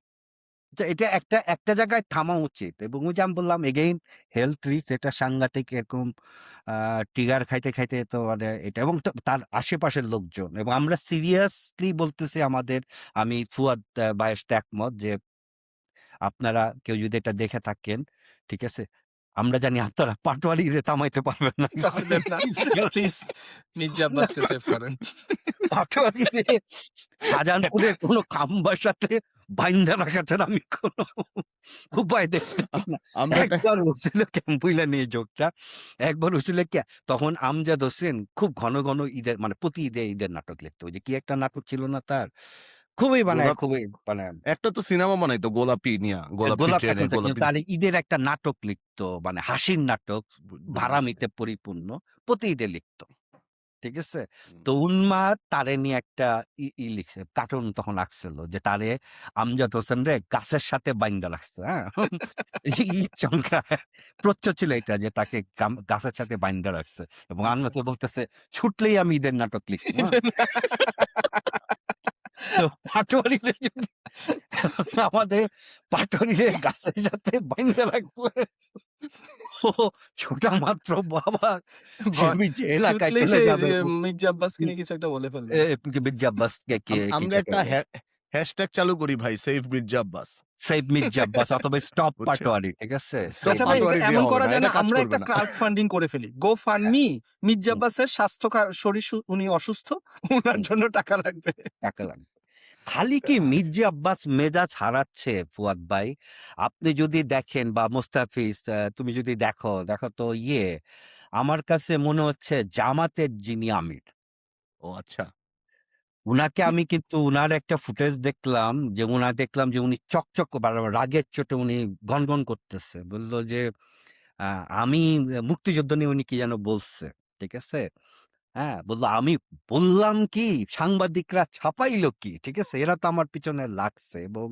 C: এটা একটা একটা জায়গায় থামা উচিত। এবং ওই যে আমি বললাম এগেইন হেলথ রিস্ক এটা সাংঘাতিক এরকম আ ট্রিগার খাইতে তো মানে এটা এবং তার আশেপাশের লোকজন এবং আমরা সিরিয়াসলি বলতেছি আমি ফুয়াদ ভাইয়ের সাথে একমত যে আপনারা কেউ যদি এটা দেখে থাকেন, ঠিক আছে? আমরা জানি আপনারা পাটোয়ারিরে থামাইতে পারবেন না।
B: পারবেন না। প্লিজ মির্জা আব্বাসকে সেভ করেন।
C: পাটোয়ারিরে শাহজাহানপুরের কোন খাম্বার সাথে বাইন্ধা রাখা ছাড়া আমি কোন উপায়
A: আ
C: দেখতেছি না।
A: আমরা একটা
C: একবার হইছিল ক্যাম্পুইলা নিয়ে জোকটা। একবার হইছিল কি তখন আমজাদ হোসেন খুব ঘন, ঘন ঈদের মানে প্রতি ঈদের নাটক লিখতো। ওই যে কি একটা নাটক ছিল না তার?
A: গোলাপ
C: খুবই মানে
A: একটা তো সিনেমা বানাইতো গোলাপি নিয়া, গোলাপি
C: গোলাপ
A: ট্রেনে
C: এখন তো কিন্তু
A: গোলাপি
C: তার ঈদের একটা নাটক লিখতো। মানে হাসির নাটক,
A: বুঝছি।
C: ভাড়ামিতে পরিপূর্ণ। প্রতি ঈদে লিখতো। ঠিক আছে?
A: হুম।
C: তো উন্মাদ তারে নিয়ে একটা লিখছে। কার্টুন তখন আঁকছিল যে তারে আমজাদ হোসেনরে গাছের সাথে বাইন্ধা রাখছে, হ্যাঁ? এই যে ঈদ চমকায় প্রচ্ছদ ছিল এটা যে তাকে গাছের সাথে বাইন্ধা রাখছে। এবং
B: আচ্ছা।
C: আমজাদ বলতেছে, "ছুটলেই আমি ঈদের নাটক লিখবো।" হ্যাঁ? তো পাটোয়ারিরে যদি আমাদের পাটোয়ারিরে গাছের সাথে বাইন্ধা রাখবো। ও ছোটা মাত্র বাবা
B: ভয়
C: যে এলাকায়
B: ছুটলেই
C: চলে
B: সে
C: যাবে।
B: মির্জা আব্বাসকে নিয়ে কিছু একটা বলে ফেলবে।
C: মির্জা আব্বাসকে কিছু
A: আমরা
C: একটা
A: একটা হ্যাশট্যাগ চালু করি ভাই, সেভ মির্জা আব্বাস।
C: সেভ মির্জা আব্বাস অথবা স্টপ
A: বুঝছেন?
C: পাটোয়ারি। ঠিক আছে?
A: স্টপ
C: সেভ
B: আচ্ছা ভাই
C: মির্জা
A: পাটোয়ারি দিয়ে
B: এমন
A: হবে
B: করা
A: না।
B: যায় না
A: এটা কাজ
B: আমরা
A: করবে
B: একটা
A: না।
B: ক্রাউড ফান্ডিং করে ফেলি। গো ফান্ড
C: হ্যাঁ,
B: মি মির্জা
C: হুম,
B: আব্বাসের স্বাস্থ্য শরীর উনি অসুস্থ। উনার
C: হুম,
B: জন্য টাকা লাগবে।
C: টাকা লাগবে। খালি কি মির্জা আব্বাস মেজাজ হারাচ্ছে ফুয়াদ ভাই? আপনি যদি দেখেন বা মোস্তাফিজ তুমি যদি দেখো তো আমার কাছে মনে হচ্ছে জামাতের যিনি আমির
A: ও আচ্ছা।
C: উনাকে আমি কিন্তু উনার একটা ফুটেজ দেখলাম যে দেখলাম যে উনি চকচক রাগের চোটে উনি গনগন করতেছে। বলল যে আ আমি মুক্তিযুদ্ধ নিয়ে উনি কি যেন বলছে। ঠিক আছে? হ্যাঁ, বলল আমি বললাম কি সাংবাদিকরা ছাপাইলো কি? ঠিক আছে? এরা তো আমার পিছনে লাগছে এবং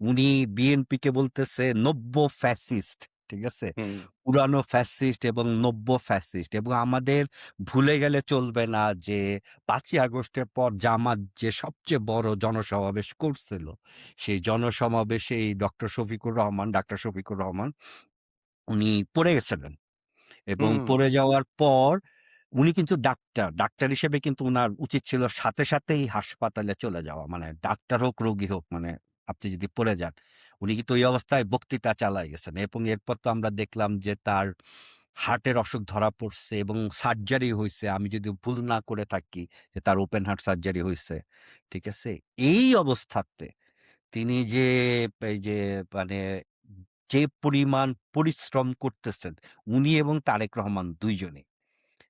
C: উনি বিএনপিকে বলতেছে নব্য ফ্যাসিস্ট। ঠিক আছে?
A: হুম,
C: পুরানো ফ্যাসিস্ট এবং নব্য ফ্যাসিস্ট এবং আমাদের ভুলে গেলে চলবে না যে ৫ই আগস্টের পর জামাত যে সবচেয়ে বড় জনসমাবেশ করছিল, সেই জনসমাবেশে এই ডাক্তার শফিকুর রহমান উনি পড়ে গেছিলেন এবং
A: হুম,
C: পড়ে যাওয়ার পর উনি কিন্তু ডাক্তার। ডাক্তার হিসেবে কিন্তু উনার উচিত ছিল সাথে সাথেই হাসপাতালে চলে যাওয়া। মানে ডাক্তার হোক, রোগী হোক মানে আপনি যদি পড়ে যান। উনি কিন্তু ওই অবস্থায় বক্তৃতা চালায় গেছেন এবং এরপর তো আমরা দেখলাম যে তার হার্টের অসুখ ধরা পড়ছে এবং সার্জারি হইছে। আমি যদি ভুল না করে থাকি যে তার ওপেন হার্ট সার্জারি হইছে। ঠিক আছে? এই অবস্থাতে তিনি যে এই যে মানে যে পরিমাণ পরিশ্রম করতেছেন উনি এবং তারেক রহমান ২ জনই।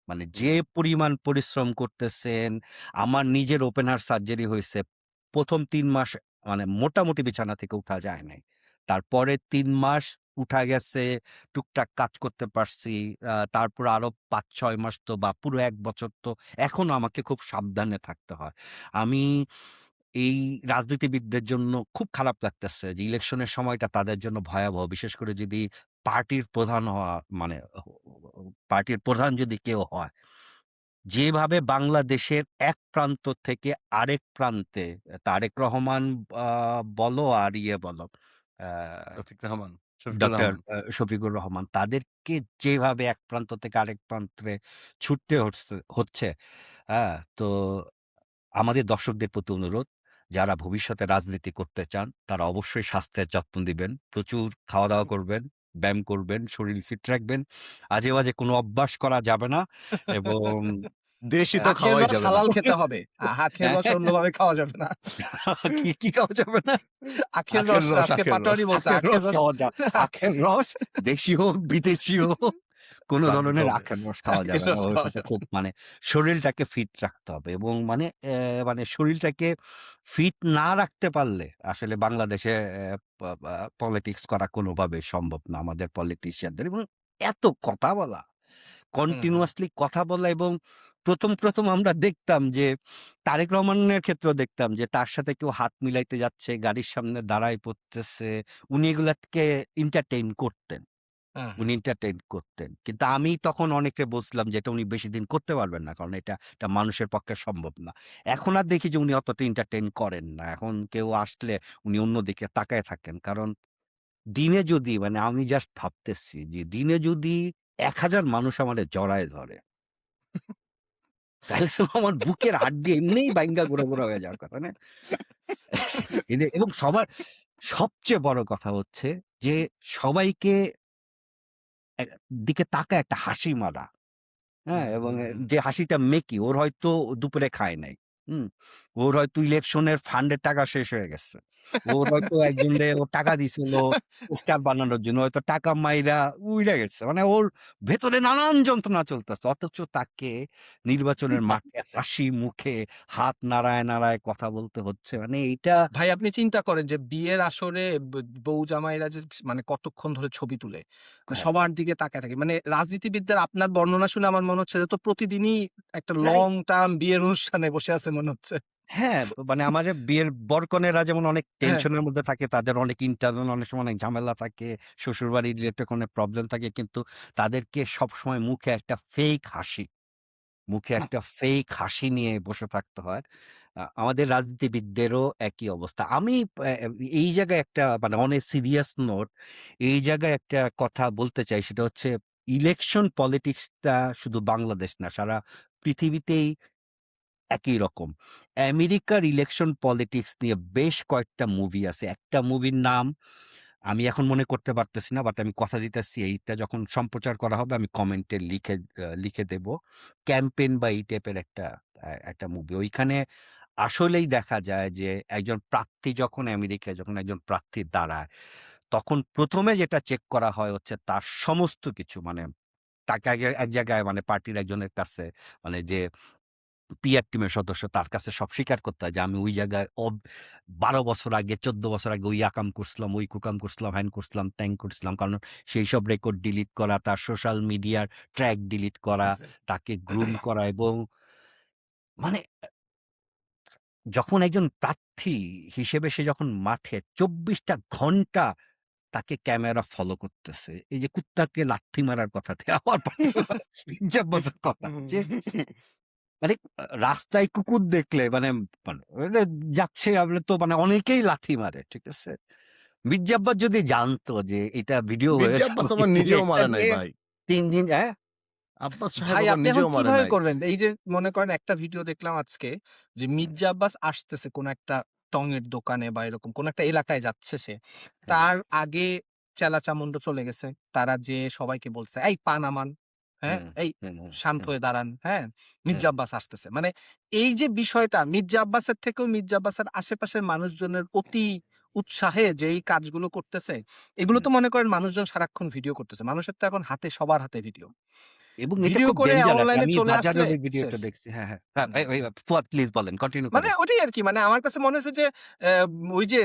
C: মানে
A: হুম,
C: যে পরিমাণ পরিশ্রম করতেছেন, আমার নিজের ওপেন হার্ট সার্জারি হইছে। ১ম ৩ মাস মানে মোটামুটি বিছানা থেকে উঠা যায় নাই। তারপরের ৩ মাস উঠা গেছে, টুকটাক কাজ করতে পারছি। তারপর আরো ৫-৬ মাস তো বা পুরো ১ বছর তো এখনো আমাকে খুব সাবধানে থাকতে হয়। আমি এই রাজনীতিবিদদের জন্য খুব খারাপ লাগতেছে যে ইলেকশনের সময়টা তাদের জন্য ভয়াবহ। বিশেষ করে যদি পার্টির প্রধান হওয়া মানে পার্টির প্রধান যদি কেউ হয় যেভাবে বাংলাদেশের এক প্রান্ত থেকে আরেক প্রান্তে তারেক রহমান বলো আর বলো
A: রফিক রহমান, শফিকুর
C: ডক্টর
A: রহমান।
C: শফিকুর রহমান তাদেরকে যেভাবে এক প্রান্ত থেকে আরেক প্রান্তে ছুটতে হচ্ছে, তো আমাদের দর্শকদের প্রতি অনুরোধ, যারা ভবিষ্যতে রাজনীতি করতে চান তারা অবশ্যই স্বাস্থ্যের যত্ন দিবেন, প্রচুর খাওয়া দাওয়া করবেন, ব্যায়াম করবেন, শরীর ফিট রাখবেন, আজে বাজে কোনো অভ্যাস করা যাবে না এবং
A: দেশি তো
B: আখের
A: খাওয়াই
B: রস
A: যাবে না।
B: হালাল খেতে হবে। আখের রস অন্যভাবে খাওয়া যাবে না।
C: কি কি খাওয়া যাবে না?
B: আখের
A: আখের
B: রস
A: রস,
B: আজকে
A: আখের রস।
B: পাটোয়ারি বলছে
C: আখের
B: আখের
C: রস
B: রস
C: খাওয়া যাবে, আখের রস দেশি হোক বিদেশি হোক কোনো
A: বাদ দিতে
C: ধরনের
A: হবে।
C: আখের রস খাওয়া
B: আখের
C: যাবে না।
B: রস
C: ওর
B: খাওয়া
C: সাথে
B: যাবে
C: খুব মানে শরীরটাকে ফিট রাখতে হবে এবং মানে শরীরটাকে ফিট না রাখতে পারলে আসলে বাংলাদেশে পলিটিক্স করা কোনোভাবে সম্ভব না আমাদের পলিটিশিয়ানদের। এবং এত কথা বলা,
B: হুম, হুম।
C: কন্টিনিউয়াসলি কথা বলা এবং প্রথম আমরা দেখতাম যে তারেক রহমানের ক্ষেত্রেও দেখতাম যে তার সাথে কেউ হাত মিলাইতে যাচ্ছে, গাড়ির সামনে দাঁড়ায় পড়তেছে। উনি এগুলাকে এন্টারটেইন করতেন।
B: হুম, হুম।
C: উনি এন্টারটেইন করতেন। কিন্তু আমি তখন অনেককে বলছিলাম যে এটা উনি বেশিদিন করতে পারবেন না। কারণ এটা মানুষের পক্ষে সম্ভব না। এখন আর দেখি যে উনি অতটা এন্টারটেইন করেন না। এখন কেউ আসলে উনি অন্যদিকে তাকায় থাকেন। কারণ দিনে যদি মানে আমি জাস্ট ভাবতেছি যে দিনে যদি ১,০০০ মানুষ আমারে জড়ায় ধরে, তাহলে তো আমার বুকের হাড্ডি এমনিই বাইঙ্গা গুঁড়া হয়ে যাওয়ার কথা না? এবং সবার সবচেয়ে বড় কথা হচ্ছে যে সবাইকে এ দিকে তাকায় একটা হাসি মারা। হ্যাঁ?
B: হুম,
C: এবং
B: হুম, হুম।
C: যে হাসিটা মেকি, ওর হয়তো দুপুরে খায় নাই। হুম? ওর হয়তো ইলেকশনের ফান্ডের টাকা শেষ হয়ে গেছে। ওর হয়তো একজনরে ও টাকা দিছিল পোস্টার বানানোর জন্য। হয়তো টাকা মাইরা উইড়া গেছে। মানে ওর ভেতরে নানান যন্ত্রণা চলতেছে। অথচ তাকে নির্বাচনের মাঠে হাসি মুখে হাত নাড়ায় কথা বলতে হচ্ছে। মানে এইটা
B: ভাই আপনি চিন্তা করেন যে বিয়ের আসরে বউ জামাইরা যে মানে কতক্ষণ ধরে ছবি তুলে। মানে
C: হ্যাঁ,
B: সবার দিকে তাকায় থাকে। মানে রাজনীতিবিদদের আপনার বর্ণনা শুনে আমার মনে হচ্ছে যে তো প্রতিদিনই একটা লং
C: রাইট।
B: টার্ম বিয়ের অনুষ্ঠানে বসে আছে মনে হচ্ছে।
C: হ্যাঁ, মানে আমাদের বিয়ের বরকনেরা যেমন অনেক
B: হ্যাঁ।
C: টেনশনের মধ্যে থাকে, তাদের অনেক ইন্টারনাল অনেক সময় অনেক ঝামেলা থাকে, শ্বশুরবাড়ির রিলেটেড কোনো প্রবলেম থাকে, কিন্তু তাদেরকে সবসময় মুখে একটা ফেক হাসি নিয়ে বসে থাকতে হয়। আমাদের রাজনীতিবিদদেরও একই অবস্থা। আমি এই জায়গায় একটা মানে অন এ সিরিয়াস নোট এই জায়গায় একটা কথা বলতে চাই, সেটা হচ্ছে ইলেকশন পলিটিক্সটা শুধু বাংলাদেশ না, সারা পৃথিবীতেই একই রকম। আমেরিকার ইলেকশন পলিটিক্স নিয়ে বেশ কয়েকটা মুভি আছে। একটা মুভির নাম আমি এখন মনে করতে পারতেছি না, বাট আমি কথা দিতেছি এইটা যখন সম্প্রচার করা হবে আমি কমেন্টে লিখে দেব। ক্যাম্পেইন বা এই টাইপের একটা মুভি। ওইখানে আসলেই দেখা যায় যে একজন প্রার্থী যখন আমেরিকায় যখন একজন প্রার্থী দাঁড়ায়, তখন ১ম এ যেটা চেক করা হয় হচ্ছে তার সমস্ত কিছু। মানে তাকে আগে এক জায়গায় মানে পার্টির একজনের কাছে মানে যে পিআর টিমের সদস্য তার কাছে সব স্বীকার করতে হয় যে আমি ওই জায়গায় ১২ বছর আগে ১৪ বছর আগে ওই আকাম করছিলাম, ওই কুকাম করছিলাম, হ্যান করছিলাম, ত্যাং করছিলাম। কারণ সেই সব রেকর্ড ডিলিট করা, তার সোশ্যাল মিডিয়ার ট্র্যাক ডিলিট করা,
B: এক্সাক্টলি।
C: তাকে গ্রুম করা এবং মানে যখন একজন প্রার্থী হিসেবে সে যখন মাঠে ২৪ টা ঘন্টা তাকে ক্যামেরা ফলো করতেছে। এই যে কুত্তাকে লাথি মারার কথা থেকে আমার মির্জাব্বাসের কথা যে মানে রাস্তায় কুকুর দেখলে মানে মানে যাচ্ছে আমরা তো মানে অনেকেই লাথি মারে। ঠিক আছে? মির্জা আব্বাস যদি জানতো যে এটা ভিডিও
A: মির্জা
C: হয়েছে
A: আব্বাস
C: উনি
A: আবার নিজেও
C: এটা
A: মারে নাই
C: নিয়ে
A: ভাই।
C: ৩ দিন
A: আব্বাস সাহেব
B: ভাই
A: আবার
B: আপনি এখন
A: নিজেও মারে
B: কিভাবে
A: নাই।
B: করবেন? এই যে মনে করেন একটা ভিডিও দেখলাম আজকে যে
C: হুম,
B: মির্জা আব্বাস আসতেছে কোন একটা টঙের দোকানে বা এরকম কোন একটা এলাকায় যাচ্ছে সে।
C: হুম,
B: তার আগে চেলা-চামুন্ড চলে গেছে। তারা যেয়ে সবাইকে বলছে, "এই পান আমান, হ্যাঁ?
C: হুম,
B: এই
C: হুম,
B: শান্ত
C: হুম,
B: হয়ে দাঁড়ান, হ্যাঁ?
C: হুম,
B: মির্জা আব্বাস আসতেছে।" মানে এই যে বিষয়টা মির্জা আব্বাসের থেকেও মির্জা আব্বাসের আশেপাশের মানুষজনের অতি উৎসাহে যে এই কাজগুলো করতেছে, এগুলো
C: হুম।
B: তো মনে করেন মানুষজন সারাক্ষণ ভিডিও করতেছে। মানুষের তো এখন হাতে সবার হাতে ভিডিও।
C: এবং এটা
B: ভিডিও
C: খুব
B: করে
C: ডেঞ্জারাস।
B: অনলাইনে
C: আমি
B: চলে আসলে
C: বাজারের ওই ভিডিওটা
B: শেষ।
C: দেখছি। হ্যাঁ, হ্যাঁ।
B: হুম,
C: এই
B: হুম।
C: ফুয়াদ প্লিজ বলেন, কন্টিনিউ
B: মানে
C: করেন।
B: ওটাই আরকি। মানে আমার কাছে মনে হয়েছে যে ওই যে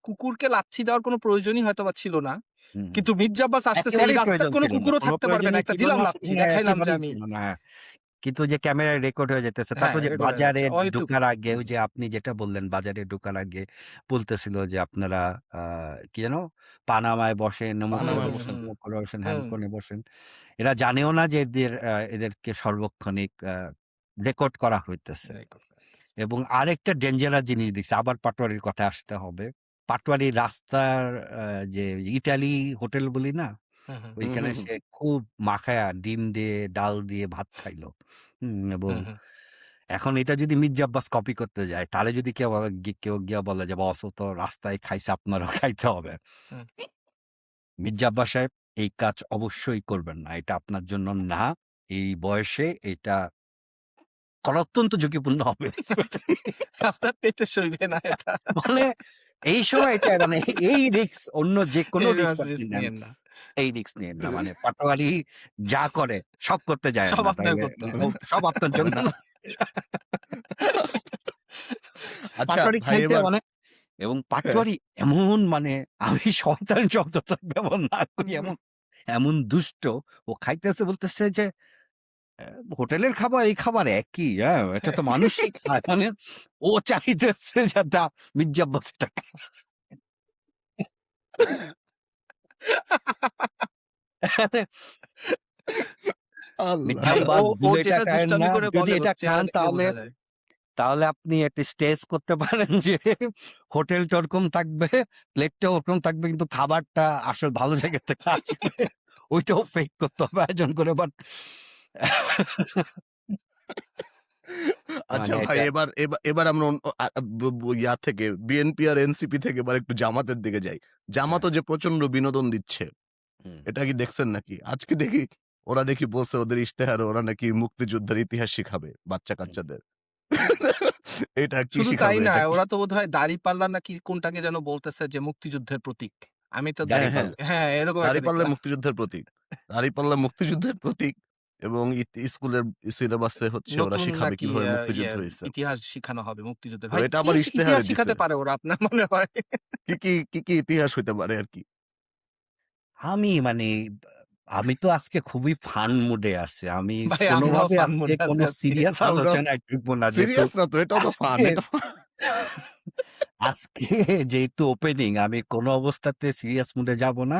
B: কুকুরকে লাথি দেওয়ার কোনো প্রয়োজনই হয়তোবা ছিল না।
C: হুম, হুম।
B: কিন্তু মির্জা আব্বাস আসতেছে এই
C: একেবারেই
B: রাস্তায়
C: প্রয়োজন
B: কোনো
C: ছিল না।
B: কুকুরও
C: কোন
B: থাকতে পারবে না।
C: প্রয়োজনই
B: একটা
C: ছিল
B: দিলাম
C: না।
B: লাথি,
C: হ্যাঁ,
B: দেখাইলাম যে
C: একেবারেই
B: আমি
C: ছিল না। হ্যাঁ। কিন্তু ওই যে ক্যামেরায় রেকর্ড হয়ে যেতেছে।
B: হ্যাঁ,
C: তারপর যে
B: রেকর্ড হয়ে
C: বাজারে
B: যাচ্ছে। অহেতুক
C: ঢোকার আগে ওই যে আপনি যেটা বললেন, বাজারে ঢোকার আগে বলতেছিল যে আপনারা আ কি যেন? পানামায় বসেন, অমুক
B: হুম,
C: করে
A: পানামায়
B: হুম,
A: বসেন।
C: বসেন,
B: হুম,
C: তমুক করে বসেন, হ্যান
B: হুম।
C: করে বসেন। এরা জানেও না যে এদেরকে সার্বক্ষণিক রেকর্ড করা হইতেছে।
B: রেকর্ড করে রাখতেছে।
C: এবং আরেকটা ডেঞ্জারাস জিনিস দেখছি, আবার পাটোয়ারির কথায় আসতে হবে। পাটোয়ারির রাস্তার আ যে ইটালি হোটেল বলি না?
B: হুম, হুম,
A: হুম,
C: ওইখানে
A: হুম, হুম।
C: সে খুব মাখায়া ডিম দিয়ে, ডাল দিয়ে ভাত খাইলো। এবং
B: হুম, হুম।
C: এখন এটা যদি মির্জা আব্বাস কপি করতে যায়, তাহলে যদি কেউ গিয়া বলে যে, "বস ও তো রাস্তায় খাইছে, আপনারও খাইতে হবে।"
B: হুম।
C: মির্জা আব্বাস সাহেব এই কাজ অবশ্যই করবেন না। এটা আপনার জন্য না। এই বয়সে এটা করা অত্যন্ত ঝুঁকিপূর্ণ হবে।
B: আপনার পেটে সইবে না এটা।
C: মানে এই সময়টা মানে এই রিস্ক অন্য যেকোনো রিস্ক আপনি
B: রিস্ক
C: নেন।
B: নিয়েন না।
C: এই রিস্ক নিয়েন না। মানে পাটোয়ারি যা করে সব করতে যায়েন
B: সব
C: না।
B: আপনার
C: তাইলে
B: করতে হবে।
C: সব আপনার জন্য
A: না।
C: না।
A: আচ্ছা
C: পাটোয়ারি
A: ভাই
C: খাইতে
A: এবার
C: মানে এবং
A: হ্যাঁ,
C: পাটোয়ারি এমন মানে আমি শয়তান শব্দটা ব্যবহার না করি এমন দুষ্ট ও খাইতেছে বলতেছে যে হোটেলের খাবার এই খাবার একই, হ্যাঁ? এটা তো মানুষই খায়। মানে ও চাইতেছে যে মির্জা আব্বাস এটা খায়।
A: আল্লাহ!
C: মির্জা
B: ভাই ও
C: আব্বাস
B: ও
C: ভুলে এটা
B: যেটা
C: খায়েন
B: দুষ্টামি
C: না।
B: করে
C: যদি
B: বলে ওর
C: এটা
B: চেহারা
C: খান
B: দেখলে
C: তাহলে
B: বোঝা যায়।
C: তাহলে আপনি একটা স্টেজ করতে পারেন যে হোটেলটা ওরকম থাকবে, প্লেটটা ওরকম থাকবে কিন্তু খাবারটা আসল ভালো জায়গা থেকে আসবে। ওইটাও ফেক করতে হবে আয়োজন করে বাট
A: আচ্ছা
C: মানে
A: ভাই
C: এটা
A: এবার আমরা অন আ আ ব ব ইয়া থেকে বিএনপি আর এনসিপি থেকে এবার একটু জামাতের দিকে যাই।
C: হ্যাঁ,
A: জামাতও যে প্রচন্ড বিনোদন দিচ্ছে,
C: হুম।
A: এটা কি দেখছেন নাকি? আজকে দেখি ওরা দেখি বলছে ওদের ইশতেহারে ওরা নাকি মুক্তিযুদ্ধের ইতিহাস শিখাবে
C: হুম।
A: বাচ্চা-কাচ্চাদের। এটা কি
B: শুধু তাই
A: শিখাবে?
B: না,
A: এটা কি
B: ওরা তো বোধহয় দাঁড়িপাল্লা নাকি কোনটাকে যেন বলতেছে যে মুক্তিযুদ্ধের প্রতীক। আমি তো
A: হ্যাঁ, হ্যাঁ।
C: দাঁড়িপাল্লা।
B: হ্যাঁ, এরকম একটা
A: দাঁড়িপাল্লা
B: দেখলাম।
A: মুক্তিযুদ্ধের প্রতীক। দাঁড়িপাল্লা মুক্তিযুদ্ধের প্রতীক এবং স্কুলের সিলেবাসে হচ্ছে ওরা
B: নতুন
A: শিখাবে
B: নাকি
A: কিভাবে মুক্তিযুদ্ধ
B: ইয়ে
A: হইছে।
B: ইতিহাস শিখানো হবে মুক্তিযুদ্ধের।
A: তো
B: ভাই
A: এটা
B: কি
A: আবার
B: ইতিহাস
A: ইশতেহারে দিছে।
B: শিখাতে পারে ওরা আপনার মনে হয়?
A: কি ইতিহাস হইতে পারে আরকি?
C: আমি মানে আমি তো আজকে খুবই ফান মুডে আছি। আমি
B: ভাই আমরাও
C: কোনোভাবে
B: ফান
C: আজকে
B: মুডে আছি
C: কোনো
B: আজকে।
C: সিরিয়াস
A: আমরা
C: আলোচনায় ঢুকবো না। যেহেতু
A: সিরিয়াস না তো এটাও তো ফান।
C: আজকে
A: এটা
C: আজকে যেহেতু ওপেনিং আমি কোনো অবস্থাতে সিরিয়াস মুডে যাব না।